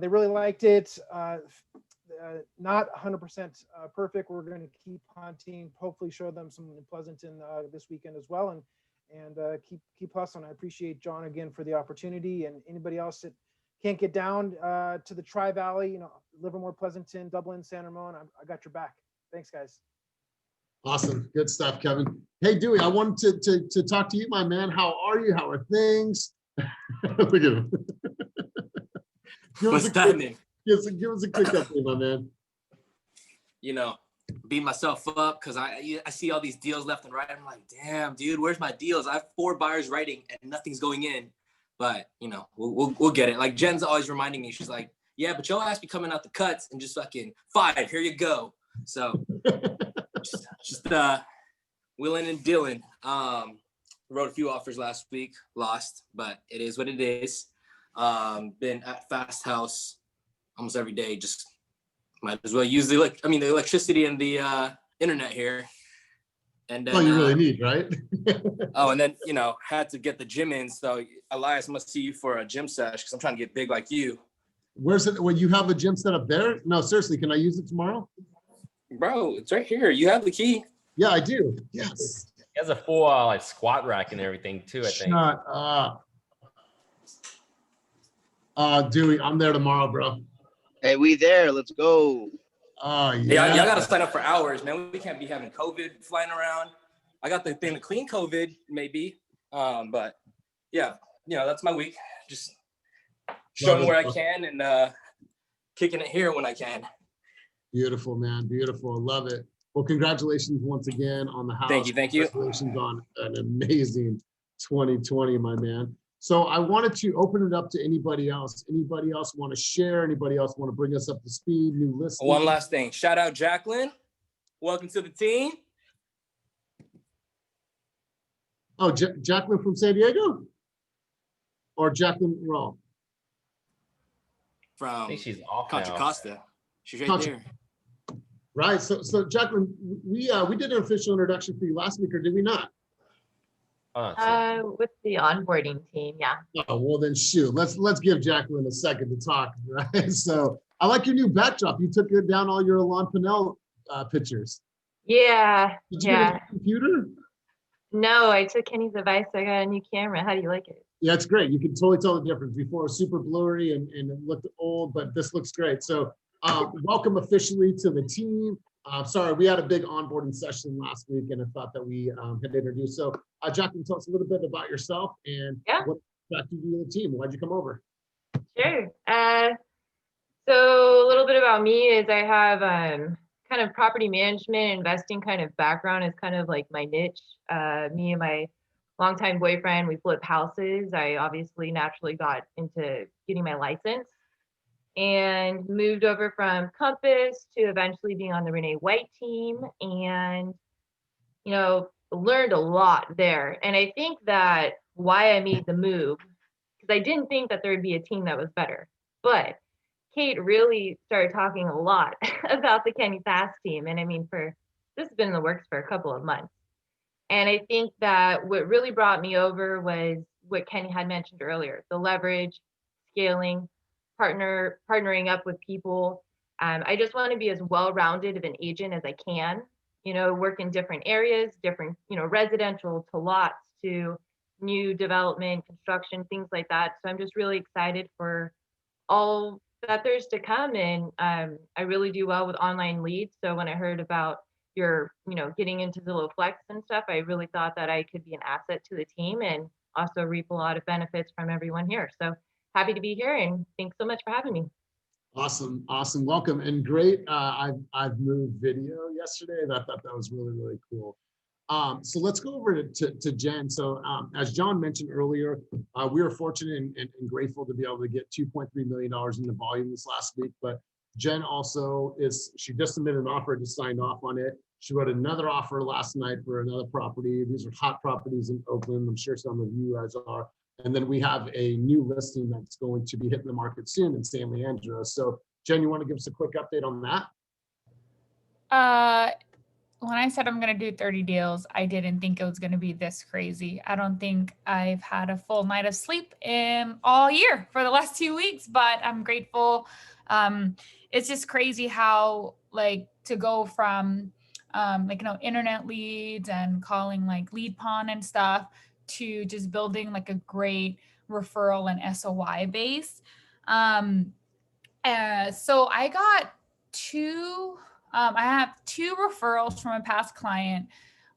Speaker 21: They really liked it. Not 100% perfect. We're going to keep hunting, hopefully show them some in Pleasanton this weekend as well, and keep hustling. I appreciate John again for the opportunity, and anybody else that can't get down to the Tri-Valley, Livermore, Pleasanton, Dublin, San Ramon, I got your back. Thanks, guys.
Speaker 1: Awesome. Good stuff, Kevin. Hey, Dewey, I wanted to talk to you, my man. How are you? How are things? Look at him.
Speaker 11: What's happening?
Speaker 1: Give us a quick update, my man.
Speaker 11: Beat myself up because I see all these deals left and right. I'm like, damn, dude, where's my deals? I have 4 buyers writing and nothing's going in. But we'll get it. Like Jen's always reminding me, she's like, yeah, but your ass be coming out the cuts and just fucking 5. Here you go. So just willing and dealing. Wrote a few offers last week, lost, but it is what it is. Been at Fast House almost every day. Just might as well use the electricity and the internet here. And then,
Speaker 1: you really need, right?
Speaker 11: and then had to get the gym in. So Elias, must see you for a gym sesh because I'm trying to get big like you.
Speaker 1: Where's it? When you have a gym set up there? No, seriously, can I use it tomorrow?
Speaker 11: Bro, it's right here. You have the key.
Speaker 1: Yeah, I do. Yes.
Speaker 6: He has a full squat rack and everything too, I think.
Speaker 1: Shut up. Dewey, I'm there tomorrow, bro.
Speaker 18: Hey, we there. Let's go.
Speaker 1: Oh, yeah.
Speaker 11: Y'all got to sign up for hours, man. We can't be having COVID flying around. I got the thing to clean COVID, maybe. But yeah, that's my week. Just showing where I can and kicking it here when I can.
Speaker 1: Beautiful, man. Beautiful. Love it. Well, congratulations once again on the house.
Speaker 11: Thank you. Thank you.
Speaker 1: Congratulations on an amazing 2020, my man. So I wanted to open it up to anybody else. Anybody else want to share? Anybody else want to bring us up to speed? New listings?
Speaker 11: One last thing. Shout out Jacqueline. Welcome to the team.
Speaker 1: Oh, Jacqueline from San Diego? Or Jacqueline Raw?
Speaker 11: From
Speaker 6: I think she's off
Speaker 11: Contra
Speaker 6: now.
Speaker 11: Costa. She's right
Speaker 1: Contra-
Speaker 11: there.
Speaker 1: Right. So Jacqueline, we did an official introduction for you last week, or did we not?
Speaker 2: With the onboarding team, yeah.
Speaker 1: Oh, well then shoot. Let's give Jacqueline a second to talk, right? So I like your new backdrop. You took down all your Alon Pinnell pictures.
Speaker 2: Yeah,
Speaker 1: Did you get a
Speaker 2: yeah.
Speaker 1: new computer?
Speaker 2: No, I took Kenny's advice. I got a new camera. How do you like it?
Speaker 1: Yeah, it's great. You can totally tell the difference. Before it was super blurry and it looked old, but this looks great. So welcome officially to the team. Sorry, we had a big onboarding session last week and I thought that we had introduced. So Jacqueline, tell us a little bit about yourself and what attracted you to the team. Why'd you come over?
Speaker 2: Sure. So a little bit about me is I have kind of property management, investing kind of background is kind of like my niche. Me and my longtime boyfriend, we flip houses. I obviously naturally got into getting my license and moved over from Compass to eventually being on the Renee White team, and learned a lot there. And I think that why I made the move, because I didn't think that there would be a team that was better, but Kate really started talking a lot about the Kenny Fast team. And I mean, this has been in the works for a couple of months. And I think that what really brought me over was what Kenny had mentioned earlier, the leverage, scaling, partnering up with people. I just want to be as well-rounded of an agent as I can, work in different areas, different, residential to lots to new development, construction, things like that. So I'm just really excited for all that there's to come. And I really do well with online leads. So when I heard about your, getting into Zillow Flex and stuff, I really thought that I could be an asset to the team and also reap a lot of benefits from everyone here. So happy to be here and thanks so much for having me.
Speaker 1: Awesome. Welcome and great. I've moved video yesterday and I thought that was really, really cool. So let's go over to Jen. So as John mentioned earlier, we were fortunate and grateful to be able to get $2.3 million in the volume this last week, but Jen also she just submitted an offer, just signed off on it. She wrote another offer last night for another property. These are hot properties in Oakland. I'm sure some of you guys are. And then we have a new listing that's going to be hitting the market soon in San Leandro. So Jen, you want to give us a quick update on that?
Speaker 22: When I said I'm going to do 30 deals, I didn't think it was going to be this crazy. I don't think I've had a full night of sleep in all year for the last 2 weeks, but I'm grateful. It's just crazy how to go from internet leads and calling lead pond and stuff to just building a great referral and SOI base. So I got I have 2 referrals from a past client.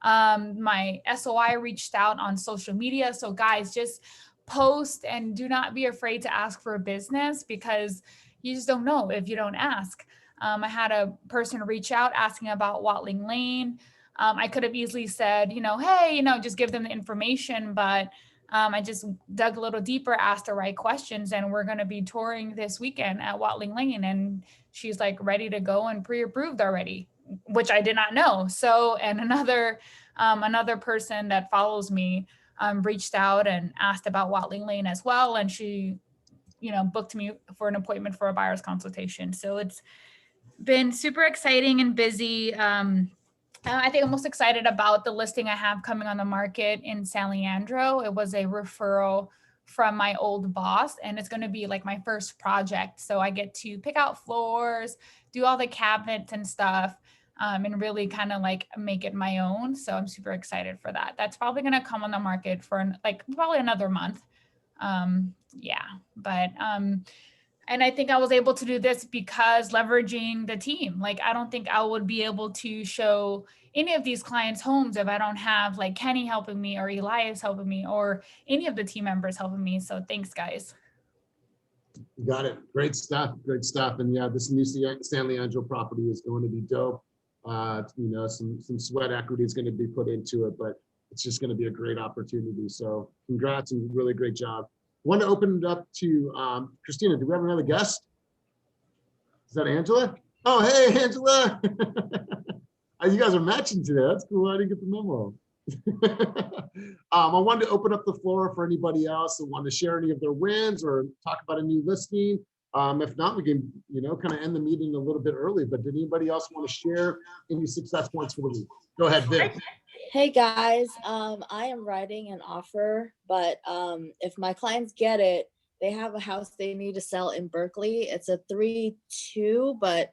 Speaker 22: My SOI reached out on social media. So guys, just post and do not be afraid to ask for a business because you just don't know if you don't ask. I had a person reach out asking about Watling Lane. I could have easily said, hey, just give them the information, but I just dug a little deeper, asked the right questions, and we're going to be touring this weekend at Watling Lane. And she's ready to go and pre-approved already, which I did not know. So, and another person that follows me reached out and asked about Watling Lane as well. And she, booked me for an appointment for a buyer's consultation. So it's been super exciting and busy. I think I'm most excited about the listing I have coming on the market in San Leandro. It was a referral from my old boss, and it's going to be my first project. So I get to pick out floors, do all the cabinets and stuff, and really kind of make it my own. So I'm super excited for that. That's probably going to come on the market for probably another month. But And I think I was able to do this because leveraging the team. Like, I don't think I would be able to show any of these clients' homes if I don't have like Kenny helping me or Elias helping me or any of the team members helping me. So thanks, guys.
Speaker 1: You got it. Great stuff. Great stuff. And yeah, this new Stanley Angelo property is going to be dope. You know, some sweat equity is going to be put into it, but it's just going to be a great opportunity. So congrats and really great job. Want to open it up to Christina. Do we have another guest? Is that Angela? Oh, hey, Angela. You guys are matching today. That's cool. I didn't get the memo. I wanted to open up the floor for anybody else that want to share any of their wins or talk about a new listing. If not, we can, you know, kind of end the meeting a little bit early, but did anybody else want to share any success points for the week? Go ahead, Vic.
Speaker 4: Hey guys, I am writing an offer, but if my clients get it, they have a house they need to sell in Berkeley. It's a 3-2, but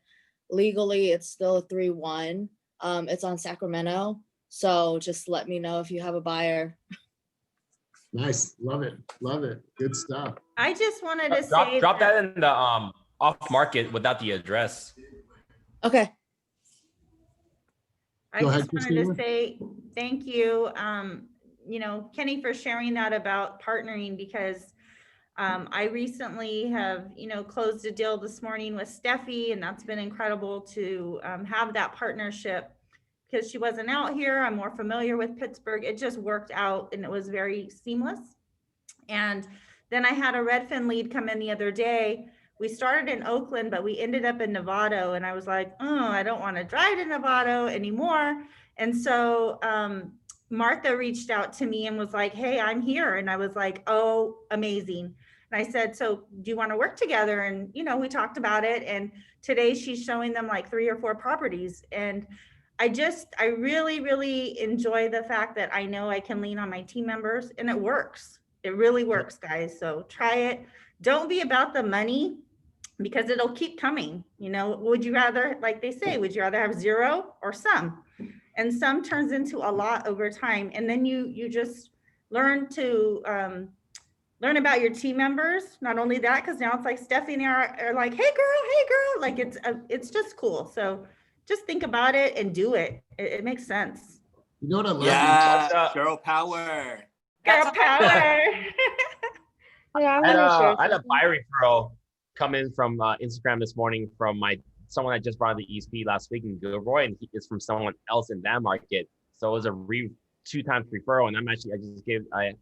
Speaker 4: legally it's still a 3-1. It's on Sacramento. So just let me know if you have a buyer.
Speaker 1: Nice. Love it. Love it. Good stuff.
Speaker 3: I just wanted to
Speaker 6: Drop that in the off market without the address.
Speaker 4: Okay.
Speaker 3: I
Speaker 1: Go
Speaker 3: just
Speaker 1: ahead,
Speaker 3: wanted to
Speaker 1: Christina.
Speaker 3: say thank you, you know, Kenny, for sharing that about partnering, because I recently have, you know, closed a deal this morning with Steffi, and that's been incredible to have that partnership, because she wasn't out here. I'm more familiar with Pittsburgh. It just worked out and it was very seamless. And then I had a Redfin lead come in the other day. We started in Oakland, but we ended up in Novato. And I was like, oh, I don't want to drive to Novato anymore. And so Martha reached out to me and was like, hey, I'm here. And I was like, oh, amazing. And I said, so do you want to work together? And, you know, we talked about it. And today she's showing them like 3 or 4 properties. And I really, really enjoy the fact that I know I can lean on my team members, and it works. It really works, guys. So try it. Don't be about the money, because it'll keep coming. You know, would you rather, like they say, would you rather have 0 or some? And some turns into a lot over time. And then you just learn to learn about your team members. Not only that, because now it's like Stephanie are like, hey girl, like it's just cool. So just think about it and do it. It makes sense.
Speaker 1: You know what I love?
Speaker 11: Yeah, girl power.
Speaker 3: Girl power.
Speaker 6: I had a buy referral come in from Instagram this morning from someone I just brought to the eXp last week in Gilroy, and he is from someone else in that market. So it was a 2 times referral, and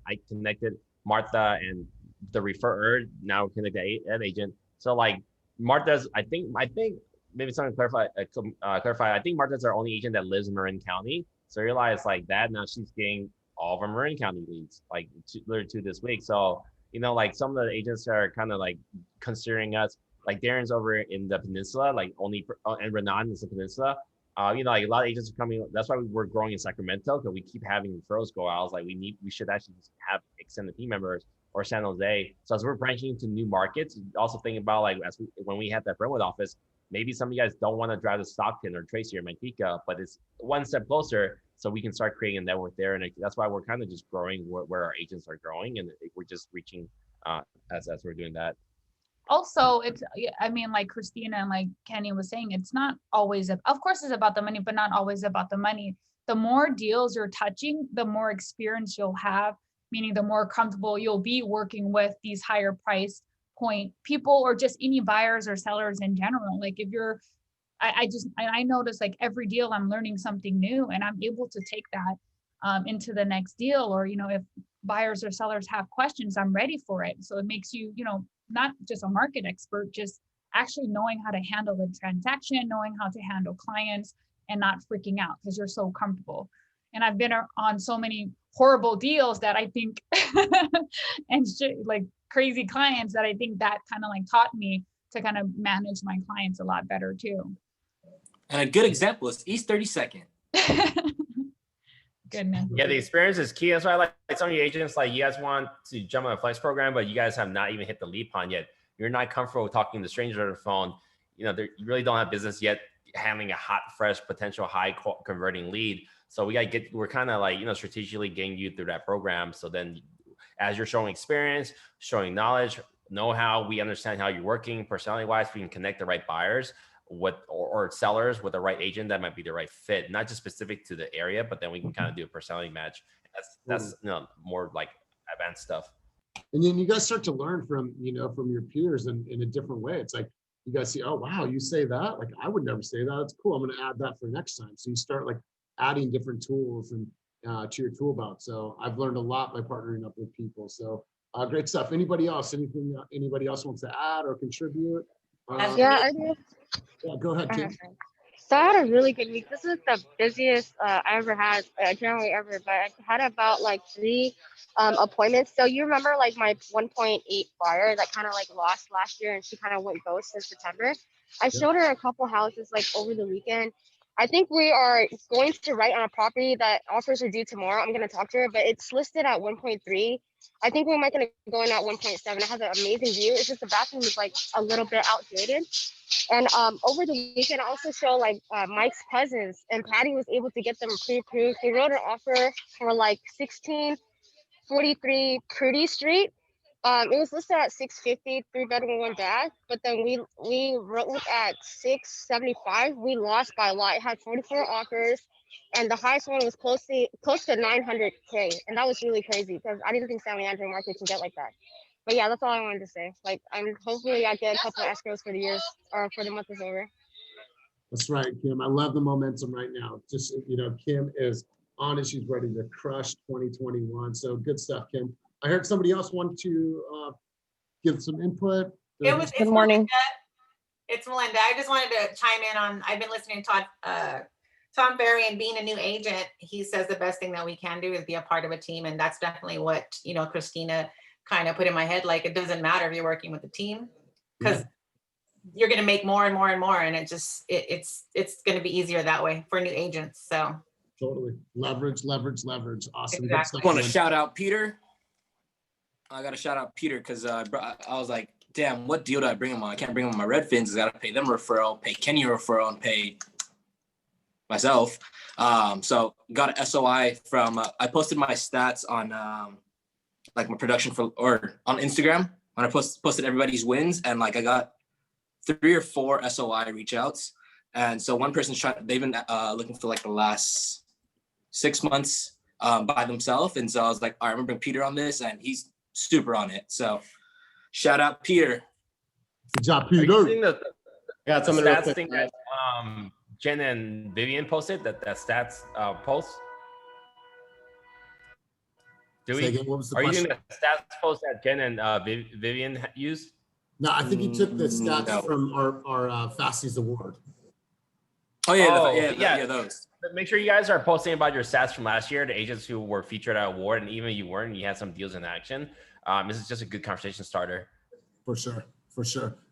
Speaker 6: I connected Martha and the referrer, now connect the ad agent. So like Martha's, I think maybe someone clarify. I think Martha's our only agent that lives in Marin County. So I realized like that now she's getting all of our Marin County leads, like literally 2 this week. So you know, like some of the agents are kind of like considering us. Like Darren's over in the peninsula, like and Renan is the peninsula. You know, like a lot of agents are coming. That's why we're growing in Sacramento, because we keep having referrals go out. I was like, we should actually just have extended team members, or San Jose. So as we're branching into new markets, also thinking about like when we have that Brentwood office, maybe some of you guys don't want to drive to Stockton or Tracy or Manteca, but it's 1 step closer, so we can start creating a network there. And that's why we're kind of just growing where our agents are growing, and we're just reaching as we're doing that.
Speaker 22: Also, I mean, like Christina and like Kenny was saying, it's not always, of course it's about the money, but not always about the money. The more deals you're touching, the more experience you'll have, meaning the more comfortable you'll be working with these higher price point people, or just any buyers or sellers in general. Like if you're, I notice like every deal I'm learning something new, and I'm able to take that into the next deal. Or, you know, if buyers or sellers have questions, I'm ready for it. So it makes you, you know, not just a market expert, just actually knowing how to handle the transaction, knowing how to handle clients, and not freaking out because you're so comfortable. And I've been on so many horrible deals that I think, and like crazy clients, that I think that kind of like taught me to kind of manage my clients a lot better too.
Speaker 11: And a good example is East 32nd.
Speaker 22: Goodness.
Speaker 6: Yeah, the experience is key. That's why I like some of your agents, like you guys want to jump on a flex program, but you guys have not even hit the lead pond yet. You're not comfortable talking to strangers on the phone. You know, you really don't have business yet handling a hot, fresh, potential high converting lead. So we're kind of like, you know, strategically getting you through that program. So then as you're showing experience, showing knowledge know-how. We understand how you're working personality-wise. We can connect the right buyers or sellers with the right agent that might be the right fit, not just specific to the area, but then we can kind of do a personality match. That's more like advanced stuff.
Speaker 1: And then you guys start to learn from your peers in a different way. It's like you guys see, oh wow, you say that, like I would never say that. It's cool. I'm going to add that for next time. So you start like adding different tools and to your tool belt. So I've learned a lot by partnering up with people. So great stuff. Anybody else? Anything anybody else wants to add or contribute?
Speaker 5: Yeah, I do.
Speaker 1: Yeah, go ahead, Kim.
Speaker 5: So I had a really good week. This is the busiest I ever had, generally ever, but I had about like 3 appointments. So you remember like my 1.8 buyer that kind of like lost last year and she kind of went ghost since September. I showed her a couple houses like over the weekend. I think we are going to write on a property that offers are due tomorrow. I'm going to talk to her, but it's listed at 1.3. I think we might going to go in at 1.7. It has an amazing view. It's just the bathroom is like a little bit outdated. And over the weekend, I also show like Mike's cousins, and Patty was able to get them pre-approved. He wrote an offer for like 1643 Prudy Street. It was listed at 650, 3-bedroom, 1 bath. But then we wrote at 675. We lost by a lot. It had 44 offers, and the highest one was close to 900K, and that was really crazy because I didn't think San Leandro market can get like that. But yeah, that's all I wanted to say. Like, hopefully I get a couple of escrows for the years or for the month is over.
Speaker 1: That's right, Kim. I love the momentum right now. Just, Kim is on it. She's ready to crush 2021. So good stuff, Kim. I heard somebody else want to give some input.
Speaker 13: Good morning. It's Melinda. I just wanted to chime in on, I've been listening to Tom Ferry, and being a new agent, he says the best thing that we can do is be a part of a team. And that's definitely what, Christina kind of put in my head. Like, it doesn't matter if you're working with a team, because you're going to make more and more and more. And it's going to be easier that way for new agents. So
Speaker 1: totally leverage. Awesome.
Speaker 13: Exactly.
Speaker 11: I want to shout out Peter. I got to shout out Peter because I was like, damn, what deal do I bring him on? I can't bring him on my Redfins. I got to pay them referral, pay Kenny a referral, and pay myself. So got an SOI from, I posted my stats on like my production on Instagram when I posted everybody's wins, and like I got 3 or 4 SOI reach outs. And so one person's they've been looking for like the last 6 months by themselves. And so I was like, all right, I'm gonna bring Peter on this, and he's super on it. So shout out Peter.
Speaker 1: Good job, Peter.
Speaker 8: Got
Speaker 6: some stats thing that Jen and Vivian posted, that stats post. Are you doing the stats post that Jen and Vivian used?
Speaker 1: No, I think he took the stats from our Fasties Award.
Speaker 11: Oh yeah, those.
Speaker 6: But make sure you guys are posting about your stats from last year, the agents who were featured at award, and even if you weren't, you had some deals in action. This is just a good conversation starter.
Speaker 1: For sure.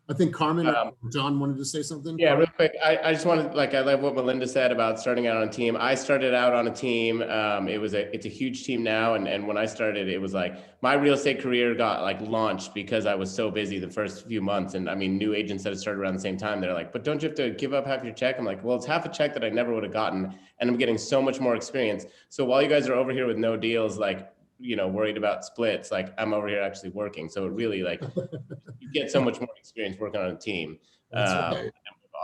Speaker 1: I think Carmen or John wanted to say something.
Speaker 8: Yeah, real quick. I just wanted, I love what Melinda said about starting out on a team. I started out on a team. It's a huge team now. And when I started, it was like my real estate career got launched because I was so busy the first few months. And I mean, new agents that had started around the same time, they're like, but don't you have to give up half your check? I'm like, well, it's half a check that I never would have gotten. And I'm getting so much more experience. So while you guys are over here with no deals, worried about splits, I'm over here actually working. So it really you get so much more experience working on a team. Right.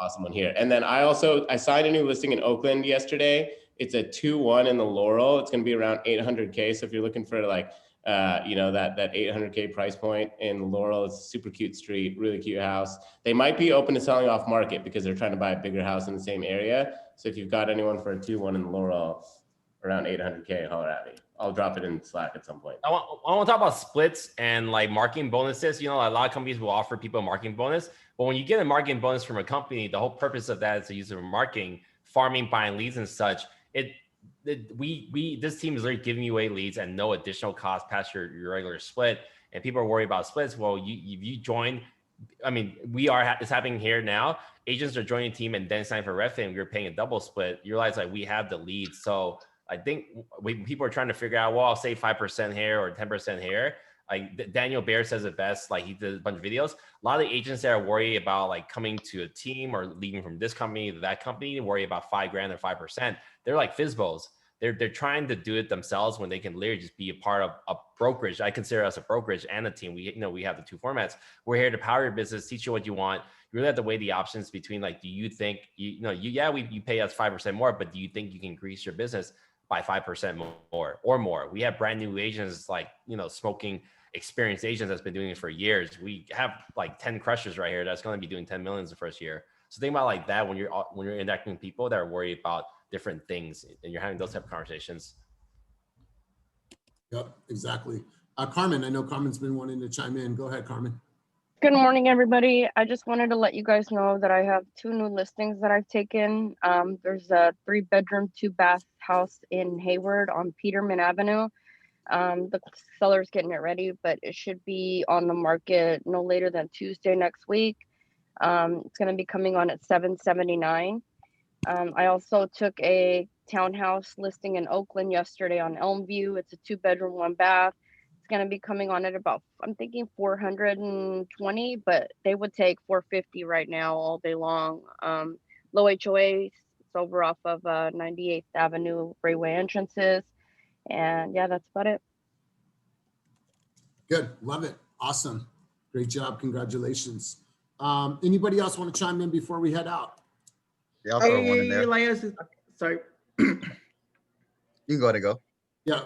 Speaker 8: Awesome one here. And then I signed a new listing in Oakland yesterday. It's a 2-1 in the Laurel. It's going to be around 800K. So if you're looking for that 800K price point in Laurel, it's a super cute street, really cute house. They might be open to selling off market because they're trying to buy a bigger house in the same area. So if you've got anyone for a 2-1 in the Laurel, around 800K, holler at me. I'll drop it in Slack at some point.
Speaker 6: I want to talk about splits and marketing bonuses. A lot of companies will offer people a marketing bonus, but when you get a marketing bonus from a company, the whole purpose of that is to use it for marketing, farming, buying leads and such. This team is literally giving you away leads and no additional cost past your regular split. And people are worried about splits. Well, you join. I mean, it's happening here now. Agents are joining the team and then signing for Redfin. We're paying a double split. You realize we have the leads. So I think when people are trying to figure out, well, I'll save 5% here or 10% here. Daniel Baer says it best. He did a bunch of videos. A lot of the agents that are worried about coming to a team or leaving from this company to that company, worry about $5,000 or 5%. They're like Fizbos. they're trying to do it themselves when they can literally just be a part of a brokerage. I consider us a brokerage and a team. We have the two formats. We're here to power your business, teach you what you want. You really have to weigh the options between like, do you think you pay us 5% more, but do you think you can increase your business by 5% more or more? We have brand new agents like, smoking experienced agents that's been doing it for years. We have like 10 crushers right here that's going to be doing 10 millions the first year. So think about like that when you're interacting with people that are worried about different things and you're having those type of conversations.
Speaker 1: Yep, exactly. Carmen, I know Carmen's been wanting to chime in. Go ahead, Carmen.
Speaker 5: Good morning, everybody. I just wanted to let you guys know that I have 2 new listings that I've taken. There's a 3-bedroom, 2-bath house in Hayward on Peterman Avenue. The seller's getting it ready, but it should be on the market no later than Tuesday next week. It's going to be coming on at $779. I also took a townhouse listing in Oakland yesterday on Elmview. It's a 2-bedroom, 1-bath. It's going to be coming on at about, I'm thinking 420, but they would take 450 right now all day long. Low HOA. It's over off of 98th Avenue freeway entrances. And yeah, that's about it.
Speaker 1: Good. Love it. Awesome. Great job. Congratulations. Anybody else want to chime in before we head out?
Speaker 7: Yeah, I'll throw one in there.
Speaker 9: Elias, sorry.
Speaker 7: You can go ahead and go.
Speaker 1: Yeah.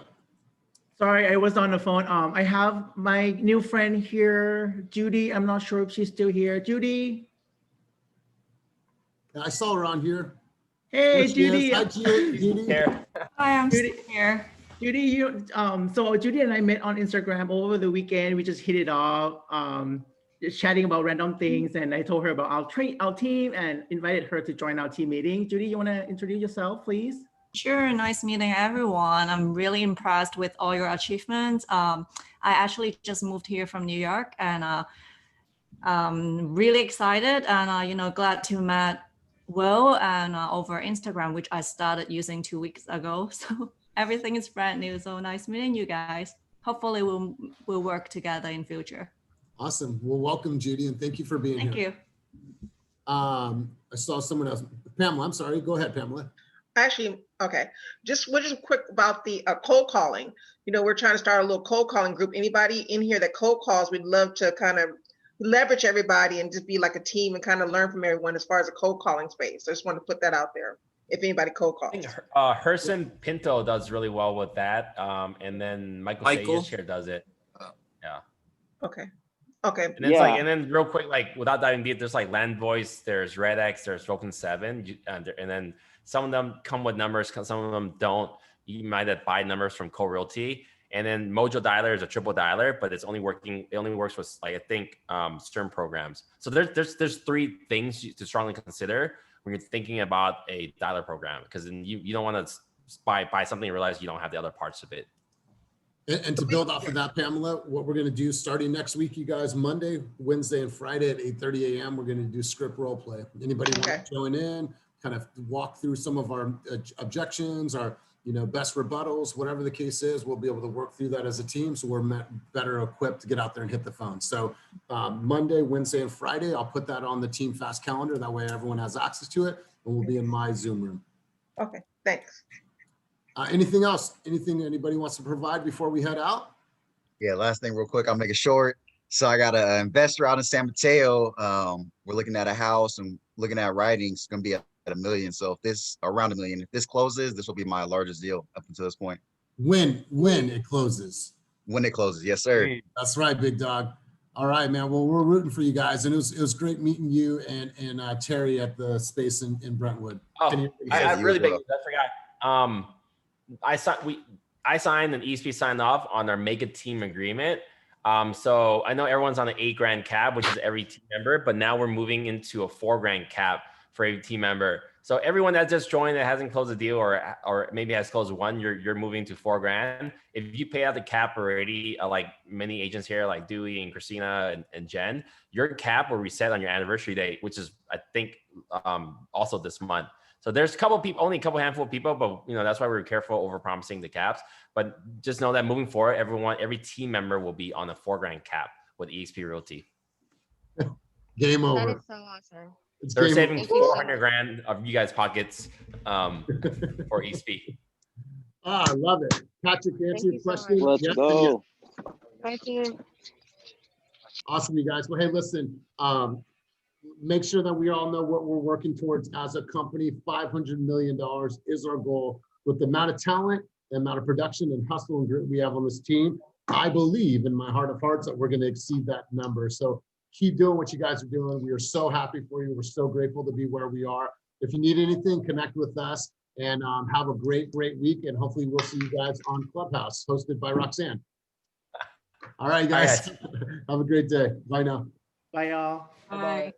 Speaker 9: Sorry, I was on the phone. I have my new friend here, Judy. I'm not sure if she's still here. Judy.
Speaker 1: I saw her on here.
Speaker 9: Hey,
Speaker 1: There she
Speaker 9: Judy.
Speaker 1: is. Hi, Judy.
Speaker 9: Hi, I'm here. Judy, so Judy and I met on Instagram over the weekend. We just hit it off, just chatting about random things. And I told her about our team and invited her to join our team meeting. Judy, you want to introduce yourself, please?
Speaker 23: Sure, nice meeting everyone. I'm really impressed with all your achievements. I actually just moved here from New York and really excited and glad to meet Will and over Instagram, which I started using 2 weeks ago. So everything is brand new. So nice meeting you guys. Hopefully we'll work together in future.
Speaker 1: Awesome. Well, welcome, Judy, and thank you for being
Speaker 23: Thank
Speaker 1: here.
Speaker 23: you.
Speaker 1: I saw someone else. Pamela, I'm sorry. Go ahead, Pamela.
Speaker 24: Actually, okay. Just quick about the cold calling. We're trying to start a little cold calling group. Anybody in here that cold calls, we'd love to kind of leverage everybody and just be like a team and kind of learn from everyone as far as a cold calling space. So I just want to put that out there. If anybody cold calls.
Speaker 6: Herson Pinto does really well with that. And then Michael Sayers here does it. Yeah.
Speaker 24: Okay. Okay.
Speaker 6: And it's and then real quick, like without diving deep, there's like Land Voice, there's Red X, there's Broken 7, and then some of them come with numbers, some of them don't. You might have buy numbers from Realty. And then Mojo Dialer is a triple dialer, but it only works with like I think certain programs. So there's 3 things to strongly consider when you're thinking about a dialer program, because then you don't want to buy something and realize you don't have the other parts of it.
Speaker 1: And to build off of that, Pamela, what we're going to do starting next week, you guys, Monday, Wednesday, and Friday at 8:30 a.m., we're going to do script role play. Anybody want to join in, kind of walk through some of our objections, our best rebuttals, whatever the case is, we'll be able to work through that as a team, so we're better equipped to get out there and hit the phone. So Monday, Wednesday, and Friday, I'll put that on the Team Fast calendar. That way everyone has access to it, and we'll be in my Zoom room.
Speaker 24: Okay, thanks.
Speaker 1: Anything else? Anything anybody wants to provide before we head out?
Speaker 7: Yeah, last thing real quick, I'll make it short. So I got an investor out in San Mateo. We're looking at a house and looking at writing. It's going to be at $1 million. So if this around $1 million, if this closes, this will be my largest deal up until this point.
Speaker 1: When it closes.
Speaker 7: When it closes, yes, sir.
Speaker 1: That's right, big dog. All right, man. Well, we're rooting for you guys, and it was great meeting you and Terry at the space in Brentwood.
Speaker 6: Oh, I really big. I forgot. I signed and eXp signed off on our make a team agreement. So I know everyone's on an $8,000 cap, which is every team member, but now we're moving into a $4,000 cap for every team member. So everyone that just joined that hasn't closed a deal or maybe has closed one, you're moving to $4,000. If you pay out the cap already, like many agents here, like Dewey and Christina and Jen, your cap will reset on your anniversary date, which is I think also this month. So there's a couple of people, only a couple handful of people, but that's why we're careful over promising the caps. But just know that moving forward, every team member will be on a $4,000 cap with eXp Realty.
Speaker 1: Game over.
Speaker 5: That is so awesome.
Speaker 6: They're saving $400,000 of you guys' pockets for eXp.
Speaker 1: Ah, I love it. Patrick, to answer your question.
Speaker 10: Let's
Speaker 1: yes and
Speaker 10: go.
Speaker 5: Thank you.
Speaker 1: Awesome, you guys. Well, hey, listen, make sure that we all know what we're working towards as a company. $500 million is our goal. With the amount of talent, the amount of production and hustle and grit we have on this team, I believe in my heart of hearts that we're going to exceed that number. So keep doing what you guys are doing. We are so happy for you. We're so grateful to be where we are. If you need anything, connect with us and have a great week. And hopefully we'll see you guys on Clubhouse, hosted by Roxanne. All right, guys. Have a great day. Bye now.
Speaker 9: Bye, y'all.
Speaker 13: Bye.